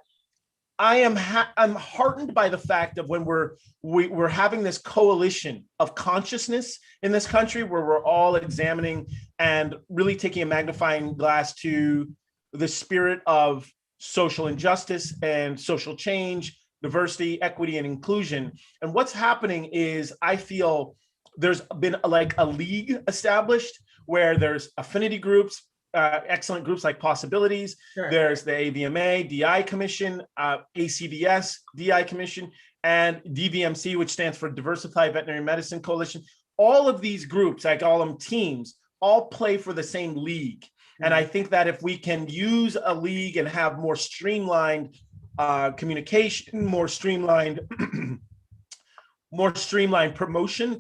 I'm heartened by the fact that when we're having this coalition of consciousness in this country, where we're all examining and really taking a magnifying glass to the spirit of social injustice and social change, diversity, equity, and inclusion. And what's happening is, I feel there's been like a league established where there's affinity groups, excellent groups like Possibilities. Sure. There's the AVMA, DI Commission, ACVS, DI Commission, and DVMC, which stands for Diversified Veterinary Medicine Coalition. All of these groups, I call them teams, all play for the same league. Mm-hmm. And I think that if we can use a league and have more streamlined communication, more streamlined promotion,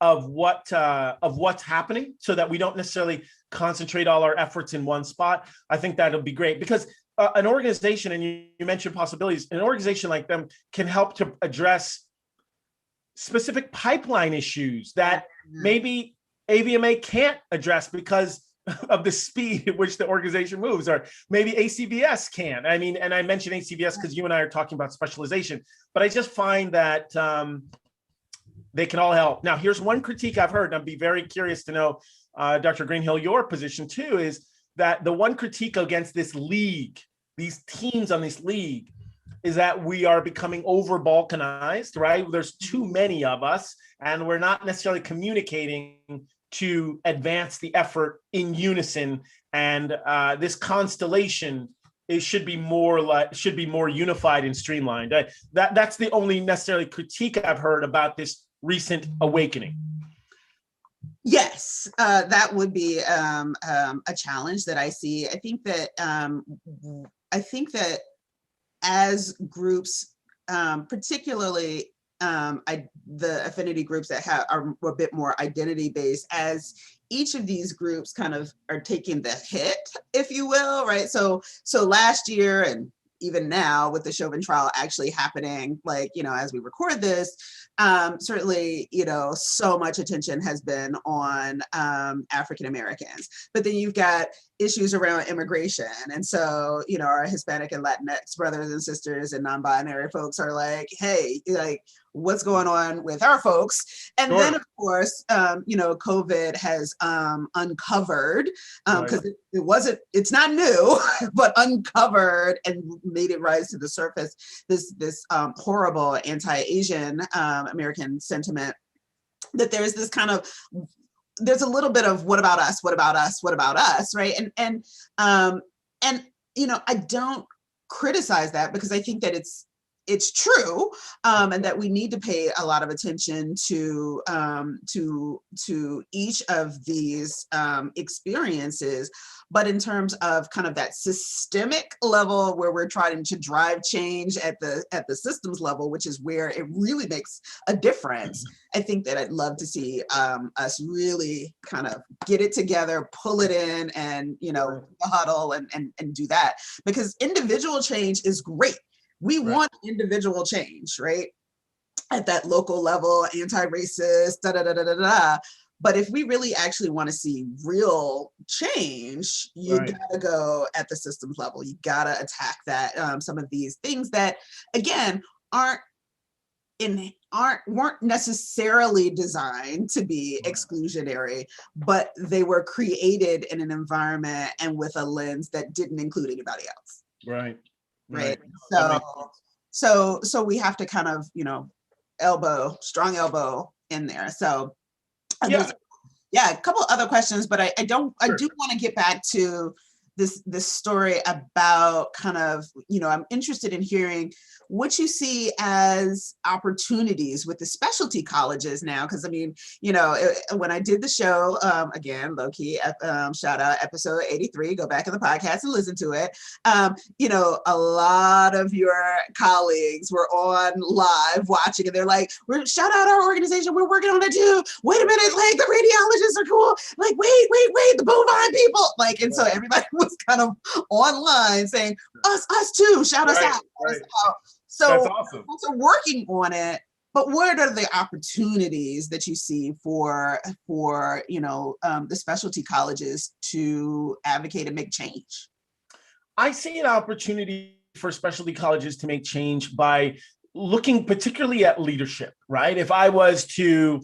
of what's happening, so that we don't necessarily concentrate all our efforts in one spot, I think that'll be great. Because an organization, and you mentioned Possibilities, an organization like them can help to address specific pipeline issues that maybe AVMA can't address because of the speed at which the organization moves, or maybe ACVS can. I mean, and I mentioned ACVS because you and I are talking about specialization, but I just find that they can all help. Now, here's one critique I've heard, and I'd be very curious to know, Dr. Greenhill, your position too, is that the one critique against this league, these teams on this league, is that we are becoming over balkanized, right? There's too many of us, and we're not necessarily communicating to advance the effort in unison. And this constellation should be more unified and streamlined. That's the only necessarily critique I've heard about this recent awakening. Yes, that would be a challenge that I see. I think that as groups, particularly the affinity groups that are a bit more identity based, as each of these groups kind of are taking the hit, if you will, right? So last year, and even now with the Chauvin trial actually happening, like, as we record this, certainly, so much attention has been on African Americans, but then you've got issues around immigration. And so, our Hispanic and Latinx brothers and sisters and non-binary folks are like, hey, like, what's going on with our folks? And Then, of course, COVID has uncovered, because it's not new, but uncovered and made it rise to the surface, this horrible anti-Asian American sentiment, that there's this kind of, there's a little bit of what about us, right? And I don't criticize that, because I think that it's true, and that we need to pay a lot of attention to each of these experiences. But in terms of kind of that systemic level, where we're trying to drive change at the systems level, which is where it really makes a difference, I think that I'd love to see us really kind of get it together, pull it in, and huddle and do that, because individual change is great. We want individual change, right? At that local level, anti-racist, But if we really actually want to see real change, you gotta go at the systems level. You gotta attack that. Some of these things that, again, weren't necessarily designed to be exclusionary, but they were created in an environment and with a lens that didn't include anybody else. Right. So we have to kind of, strong elbow in there. So a couple other questions, but I do want to get back to this story about kind of, I'm interested in hearing what you see as opportunities with the specialty colleges now. Because when I did the show, again, low key, shout out episode 83, go back in the podcast and listen to it. A lot of your colleagues were on live watching, and they're like, shout out our organization, we're working on it too. Wait a minute, like, the radiologists are cool. Like, wait, the bovine people. Like, and so everybody was kind of online saying, us too, shout us out. So, that's awesome. So working on it, But what are the opportunities that you see for the specialty colleges to advocate and make change? I see an opportunity for specialty colleges to make change by looking particularly at leadership, right? If I was to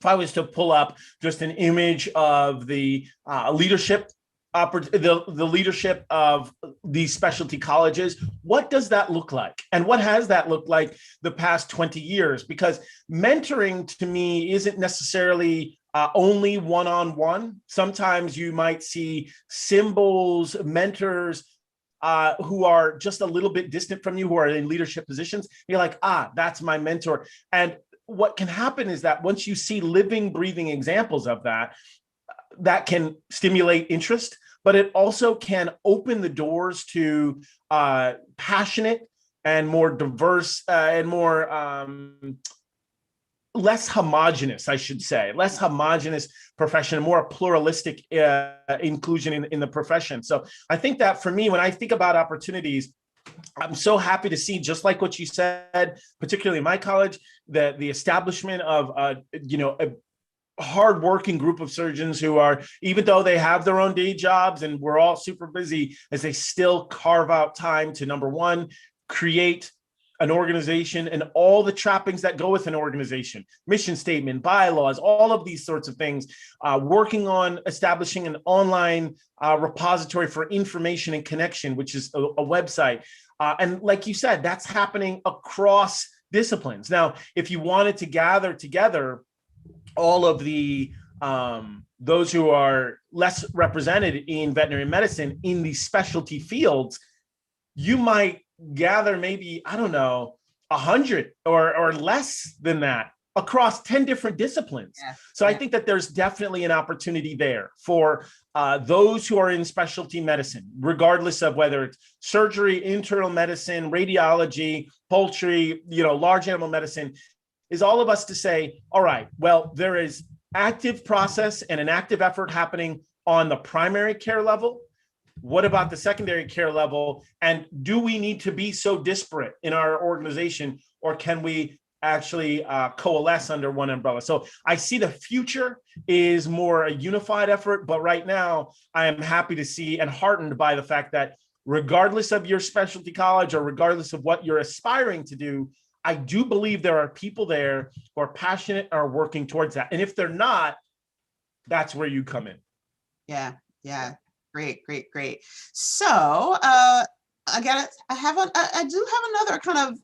pull up just an image of the leadership, the leadership of these specialty colleges, what does that look like? And what has that looked like the past 20 years? Because mentoring to me isn't necessarily only one-on-one. Sometimes you might see symbols, mentors who are just a little bit distant from you, who are in leadership positions. You're like, that's my mentor. And what can happen is that once you see living, breathing examples of that, that can stimulate interest, but it also can open the doors to passionate and more diverse and more less homogenous, I should say, less homogenous profession, more pluralistic inclusion in the profession. So I think that for me, when I think about opportunities, I'm so happy to see, just like what you said, particularly in my college, that the establishment of a hardworking group of surgeons who are, even though they have their own day jobs and we're all super busy, as they still carve out time to, number one, create an organization and all the trappings that go with an organization, mission statement, bylaws, all of these sorts of things, working on establishing an online repository for information and connection, which is a website. And like you said, that's happening across disciplines. Now, if you wanted to gather together all of the those who are less represented in veterinary medicine in these specialty fields, you might gather maybe, I don't know, 100 or less than that across 10 different disciplines. Yeah. So I think that there's definitely an opportunity there for those who are in specialty medicine, regardless of whether it's surgery, internal medicine, radiology, poultry, large animal medicine, is all of us to say, all right, well, there is active process and an active effort happening on the primary care level. What about the secondary care level? And do we need to be so disparate in our organization, or can we actually coalesce under one umbrella? So I see the future is more a unified effort, but right now I am happy to see and heartened by the fact that regardless of your specialty college or regardless of what you're aspiring to do, I do believe there are people there who are passionate, are working towards that. And if they're not, that's where you come in. Yeah. Great. So I do have another kind of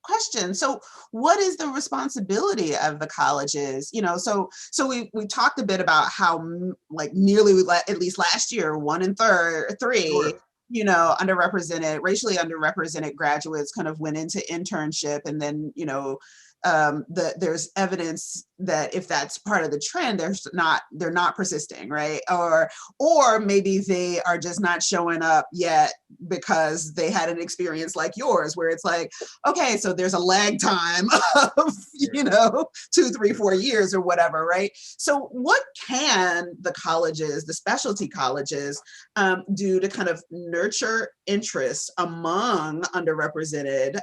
question. So what is the responsibility of the colleges? So we talked a bit about how nearly, at least last year, 1 in 3, sure, racially underrepresented graduates kind of went into internship, and then, there's evidence that if that's part of the trend, they're not persisting, right? Or maybe they are just not showing up yet because they had an experience like yours, where it's like, okay, so there's a lag time of 2, 3, 4 years or whatever, right? So what can the specialty colleges do to kind of nurture interest among underrepresented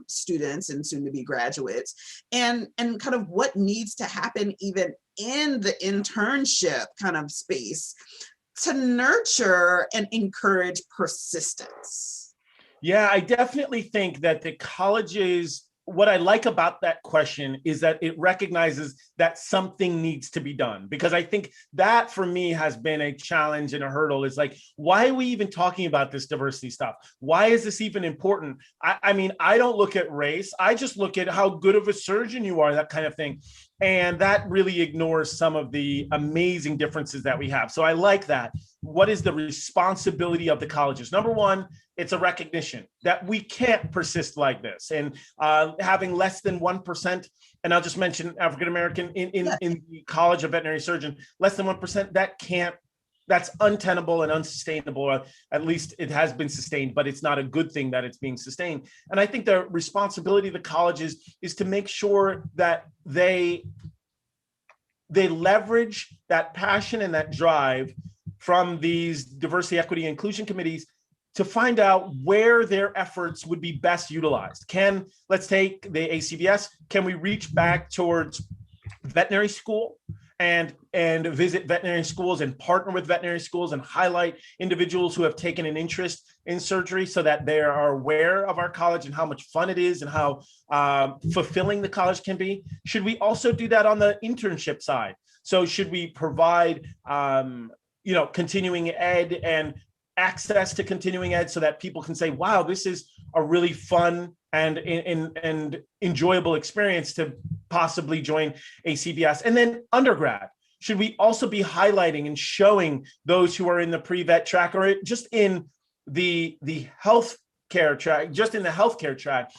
students and soon to be graduates, and kind of what needs to happen even in the internship kind of space to nurture and encourage persistence? Yeah, I definitely think that the colleges, what I like about that question is that it recognizes that something needs to be done, because I think that for me has been a challenge and a hurdle. Is like, why are we even talking about this diversity stuff? Why is this even important? I mean, I don't look at race. I just look at how good of a surgeon you are, that kind of thing. And that really ignores some of the amazing differences that we have. So I like that. What is the responsibility of the colleges? Number one, it's a recognition that we can't persist like this. And having less than 1%, and I'll just mention African-American in the College of Veterinary Surgeon, less than 1%, that's untenable and unsustainable. At least it has been sustained, but it's not a good thing that it's being sustained. And I think the responsibility of the colleges is to make sure that they leverage that passion and that drive from these diversity, equity, inclusion committees to find out where their efforts would be best utilized. Let's take the ACVS, can we reach back towards veterinary school and visit veterinary schools and partner with veterinary schools and highlight individuals who have taken an interest in surgery so that they are aware of our college and how much fun it is and how fulfilling the college can be? Should we also do that on the internship side? So should we provide continuing ed and access to continuing ed so that people can say, wow, this is a really fun and enjoyable experience to possibly join ACVS? And then undergrad, should we also be highlighting and showing those who are in the pre-vet track or just in the healthcare track,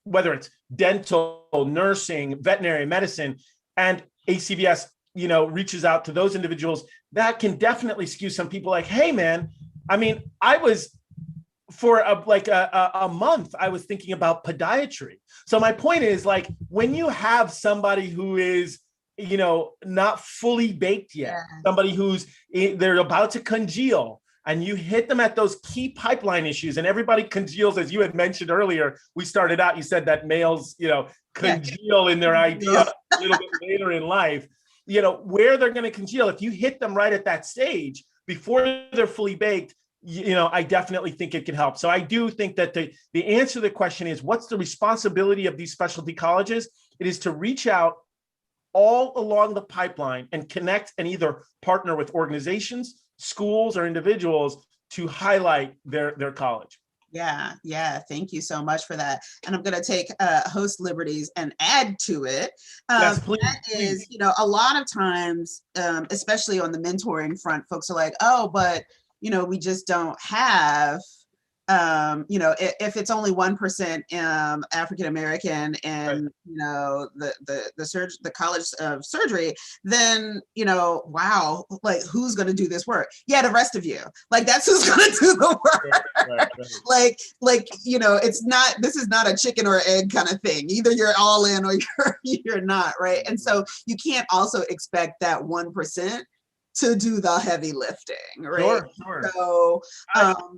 whether it's dental, nursing, veterinary medicine, and ACVS, reaches out to those individuals? That can definitely skew some people like, hey man, I mean, I was for a month, I was thinking about podiatry. So my point is, like, when you have somebody who is, not fully baked yet, somebody who's, they're about to congeal, and you hit them at those key pipeline issues, and everybody congeals, as you had mentioned earlier, we started out, you said that males, congeal in their idea a little bit later in life, where they're going to congeal. If you hit them right at that stage, before they're fully baked, I definitely think it can help. So I do think that the answer to the question is, what's the responsibility of these specialty colleges? It is to reach out all along the pipeline and connect and either partner with organizations, schools, or individuals to highlight their college. Yeah. Thank you so much for that. And I'm going to take host liberties and add to it. Yes, please. That is, a lot of times, especially on the mentoring front, folks are like, oh, but, we just don't have, if it's only 1% African American and the College of Surgery, then wow, like who's going to do this work? Yeah, the rest of you. Like that's who's going to do the work. Right. like it's not. This is not a chicken or egg kind of thing. Either you're all in or you're not, right? And so you can't also expect that 1% to do the heavy lifting, right? Sure. So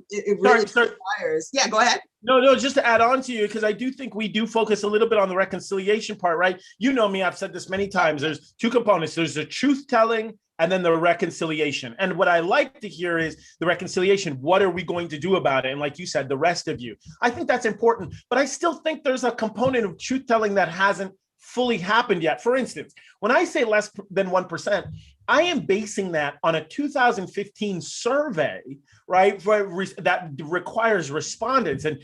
it really requires. Yeah, go ahead. No, just to add on to you, because I do think we do focus a little bit on the reconciliation part, right? You know me, I've said this many times. There's two components. There's the truth telling and then the reconciliation. And what I like to hear is the reconciliation. What are we going to do about it? And like you said, the rest of you. I think that's important, but I still think there's a component of truth telling that hasn't fully happened yet. For instance, when I say less than 1%, I am basing that on a 2015 survey, right? That requires respondents. And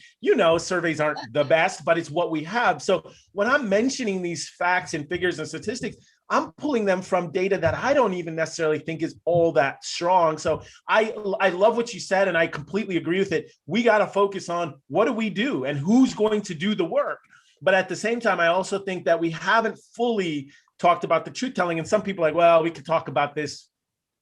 surveys aren't the best, but it's what we have. So when I'm mentioning these facts and figures and statistics, I'm pulling them from data that I don't even necessarily think is all that strong. So I love what you said, and I completely agree with it. We got to focus on what do we do and who's going to do the work. But at the same time, I also think that we haven't fully talked about the truth telling. And some people are like, well, we could talk about this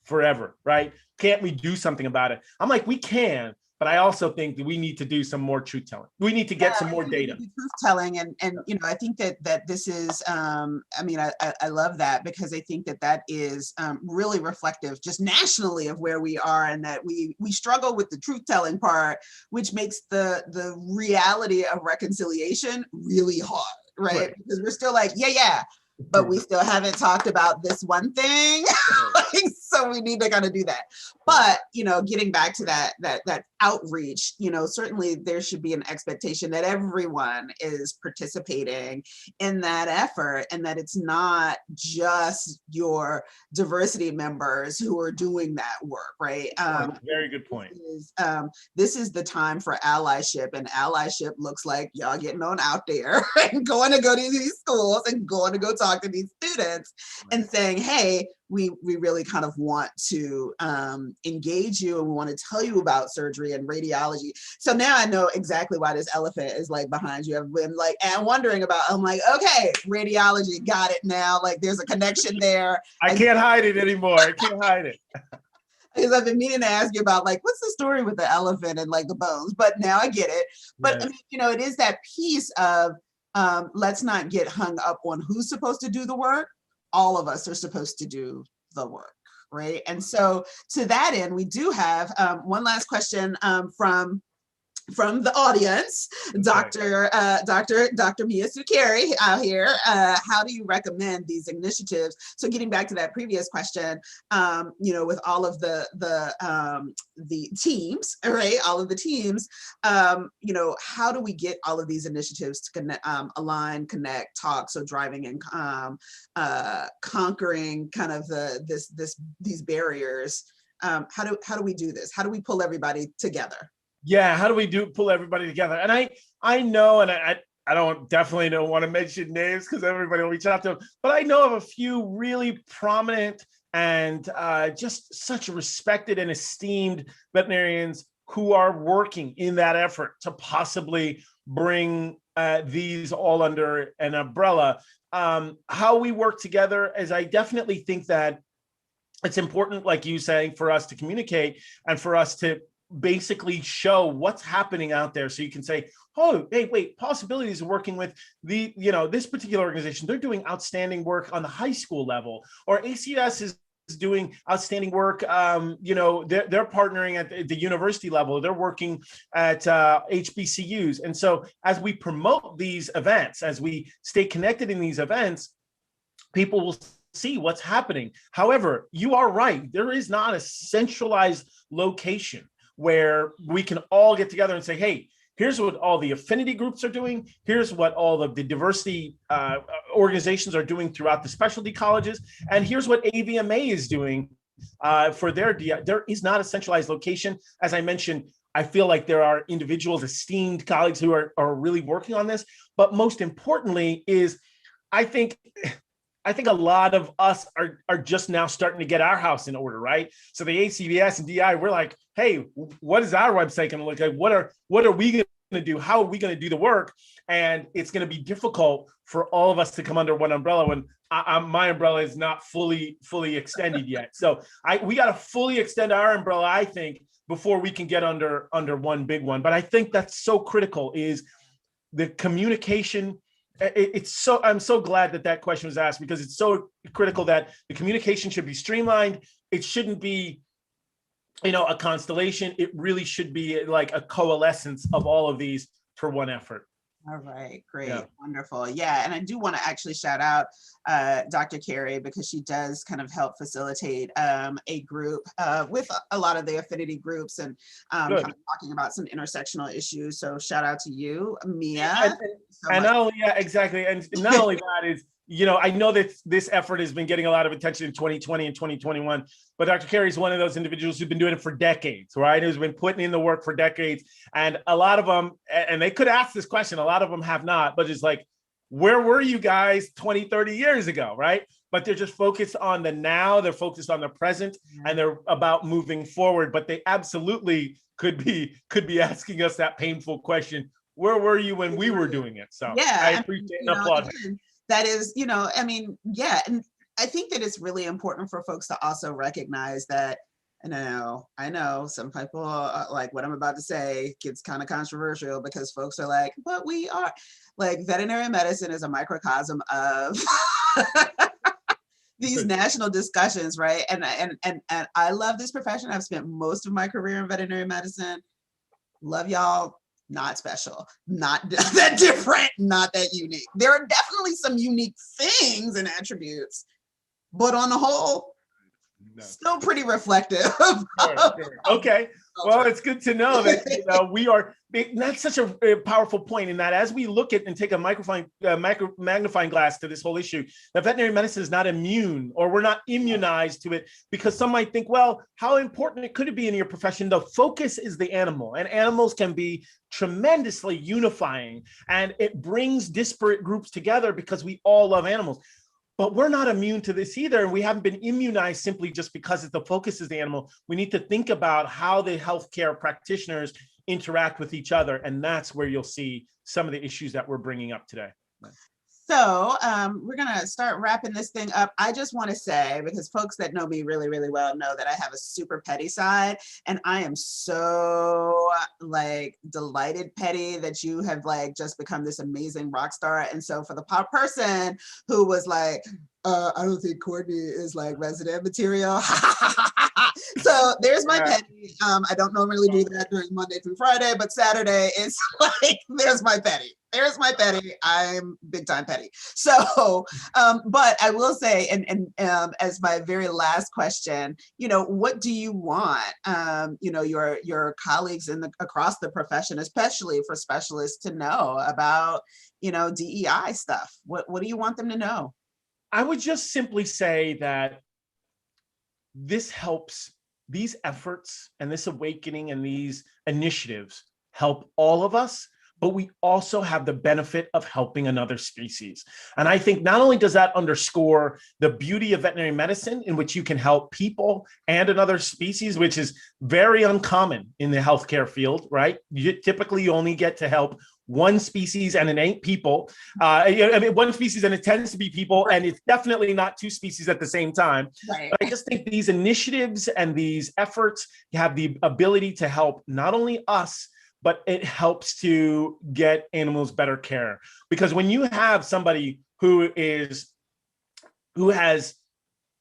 forever, right? Can't we do something about it? I'm like, we can, but I also think that we need to do some more truth telling. We need to get some more data. Truth telling, and I think that this is, I love that, because I think that is really reflective just nationally of where we are, and that we struggle with the truth telling part, which makes the reality of reconciliation really hard, right? Because we're still like, yeah, but we still haven't talked about this one thing. So we need to kind of do that. But, getting back to that outreach, certainly there should be an expectation that everyone is participating in that effort, and that it's not just your diversity members who are doing that work, right? Very good point. This is the time for allyship, and allyship looks like y'all getting on out there and going to go to these schools and going to go talk to these students and saying, hey, we really kind of want to engage you, and we want to tell you about surgery and radiology. So now I know exactly why this elephant is like behind you. I've been like, and wondering about, I'm like, okay, radiology, got it now. Like there's a connection there. I can't hide it anymore. I can't hide it. Because I've been meaning to ask you about like, what's the story with the elephant and like the bones, but now I get it. But yes. It is that piece of let's not get hung up on who's supposed to do the work. All of us are supposed to do the work. right? And so to that end, we do have one last question from the audience, Dr. Mia Sukari out here. How do you recommend these initiatives? So getting back to that previous question, with all of the teams, right? All of the teams, how do we get all of these initiatives to connect, align, connect, talk? So driving and conquering kind of these barriers. How do we do this? How do we pull everybody together? Yeah, how do we pull everybody together? And I know, and I don't want to mention names because everybody will reach out to them, but I know of a few really prominent and just such respected and esteemed veterinarians who are working in that effort to possibly bring these all under an umbrella. How we work together is, I definitely think that it's important, like you saying, for us to communicate and for us to basically show what's happening out there, so you can say, oh, hey, wait, Possibilities are working with this particular organization. They're doing outstanding work on the high school level, or ACS is doing outstanding work. They're partnering at the university level. They're working at HBCUs. And so as we promote these events, as we stay connected in these events, people will see what's happening. However, you are right. There is not a centralized location where we can all get together and say, hey, here's what all the affinity groups are doing. Here's what all of the diversity organizations are doing throughout the specialty colleges. And here's what AVMA is doing for their DI. There is not a centralized location. As I mentioned, I feel like there are individuals, esteemed colleagues who are really working on this. But most importantly is, I think a lot of us are just now starting to get our house in order, right? So the ACVS and DI, we're like, hey, what is our website going to look like? What are we going to do? How are we going to do the work? And it's going to be difficult for all of us to come under one umbrella when my umbrella is not fully extended yet. So we got to fully extend our umbrella, I think, before we can get under one big one. But I think that's so critical, is the communication. I'm so glad that question was asked, because it's so critical that the communication should be streamlined. It shouldn't be, a constellation. It really should be like a coalescence of all of these for one effort. All right, great, yeah. Wonderful. Yeah, and I do want to actually shout out Dr. Carey, because she does kind of help facilitate a group with a lot of the affinity groups, and kind of talking about some intersectional issues. So shout out to you, Mia. And not only, yeah, exactly. And not only that is, I know that this effort has been getting a lot of attention in 2020 and 2021, but Dr. Carey is one of those individuals who's been doing it for decades, right? Who's been putting in the work for decades. And a lot of them, and they could ask this question, a lot of them have not, but it's like, where were you guys 20, 30 years ago, right? But they're just focused on the now, they're focused on the present, and they're about moving forward. But they absolutely could be asking us that painful question, where were you when we were doing it? So yeah, I appreciate and applaud. That is, yeah. And I think that it's really important for folks to also recognize that, and I know some people are like, what I'm about to say gets kind of controversial, because folks are like, but we are, like, veterinary medicine is a microcosm of these national discussions, right? And I love this profession. I've spent most of my career in veterinary medicine. Love y'all. Not special, not that different, not that unique. There are definitely some unique things and attributes, but on the whole, still pretty reflective. Sure. Okay. Well, it's good to know that we are. That's such a powerful point, in that as we look at and take a magnifying glass to this whole issue, that veterinary medicine is not immune, or we're not immunized to it, because some might think, well, how important could it be in your profession? The focus is the animal, and animals can be tremendously unifying, and it brings disparate groups together because we all love animals. But we're not immune to this either. And we haven't been immunized simply just because the focus is the animal. We need to think about how the healthcare practitioners interact with each other. And that's where you'll see some of the issues that we're bringing up today. So we're gonna start wrapping this thing up. I just want to say, because folks that know me really, really well know that I have a super petty side, and I am so like delighted petty that you have like just become this amazing rock star. And so for the person who was like, I don't think Courtney is like resident material. So there's my petty. I don't normally do that during Monday through Friday, but Saturday it's like, there's my petty. There's my petty. I'm big time petty. So, but I will say, and as my very last question, you know, what do you want, you know, your colleagues across the profession, especially for specialists, to know about, you know, DEI stuff? What do you want them to know? I would just simply say that this helps, these efforts and this awakening and these initiatives help all of us, but we also have the benefit of helping another species. And I think not only does that underscore the beauty of veterinary medicine, in which you can help people and another species, which is very uncommon in the healthcare field, right? Typically, you only get to help one species, and it ain't people. I mean, one species, and it tends to be people, and it's definitely not two species at the same time. Right. But I just think these initiatives and these efforts have the ability to help not only us, but it helps to get animals better care. Because when you have somebody who has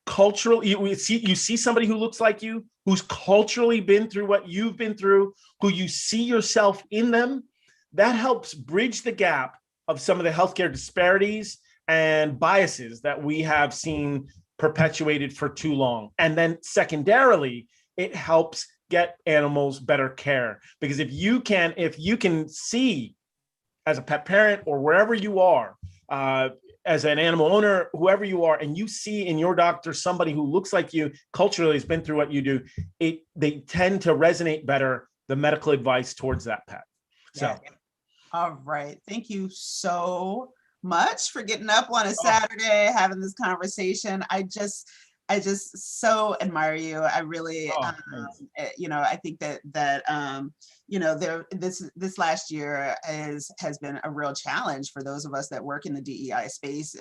cultural, you see somebody who looks like you, who's culturally been through what you've been through, who you see yourself in them, that helps bridge the gap of some of the healthcare disparities and biases that we have seen perpetuated for too long. And then secondarily, it helps get animals better care. Because if you can see as a pet parent or wherever you are, as an animal owner, whoever you are, and you see in your doctor somebody who looks like you, culturally has been through what you do, they tend to resonate better, the medical advice towards that pet. So. Yeah. All right. Thank you so much for getting up on a Saturday, having this conversation. I just so admire you. I really, you know, I think that you know, this last year has been a real challenge for those of us that work in the DEI space.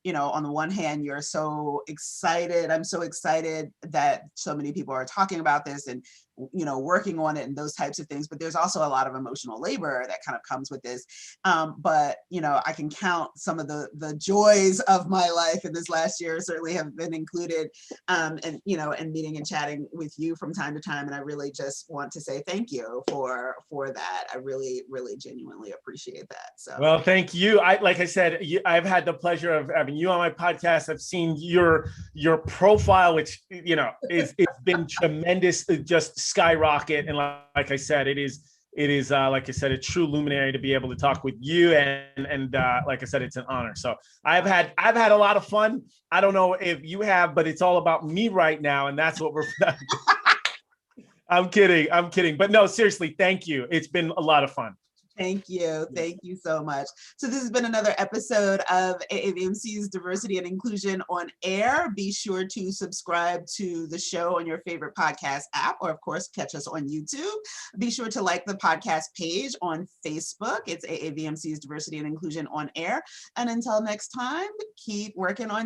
You know, on the one hand, you're so excited. I'm so excited that so many people are talking about this and, you know, working on it and those types of things. But there's also a lot of emotional labor that kind of comes with this. But, you know, I can count some of the joys of my life in this last year certainly have been included, and, you know, and meeting and chatting with you from time to time. And I really just want to say thank you for that. I really, really genuinely appreciate that. So, well, thank you. Like I said, I've had the pleasure of having you on my podcast. I've seen your profile, which, you know, it's been tremendous, just skyrocket. And like I said, it is like I said, a true luminary to be able to talk with you. And like I said, it's an honor. So I've had a lot of fun. I don't know if you have, but it's all about me right now. And that's what we're I'm kidding. But no, seriously, thank you. It's been a lot of fun. Thank you. Thank you so much. So this has been another episode of AAVMC's Diversity and Inclusion on Air. Be sure to subscribe to the show on your favorite podcast app, or of course, catch us on YouTube. Be sure to like the podcast page on Facebook. It's AAVMC's Diversity and Inclusion on Air. And until next time, keep working on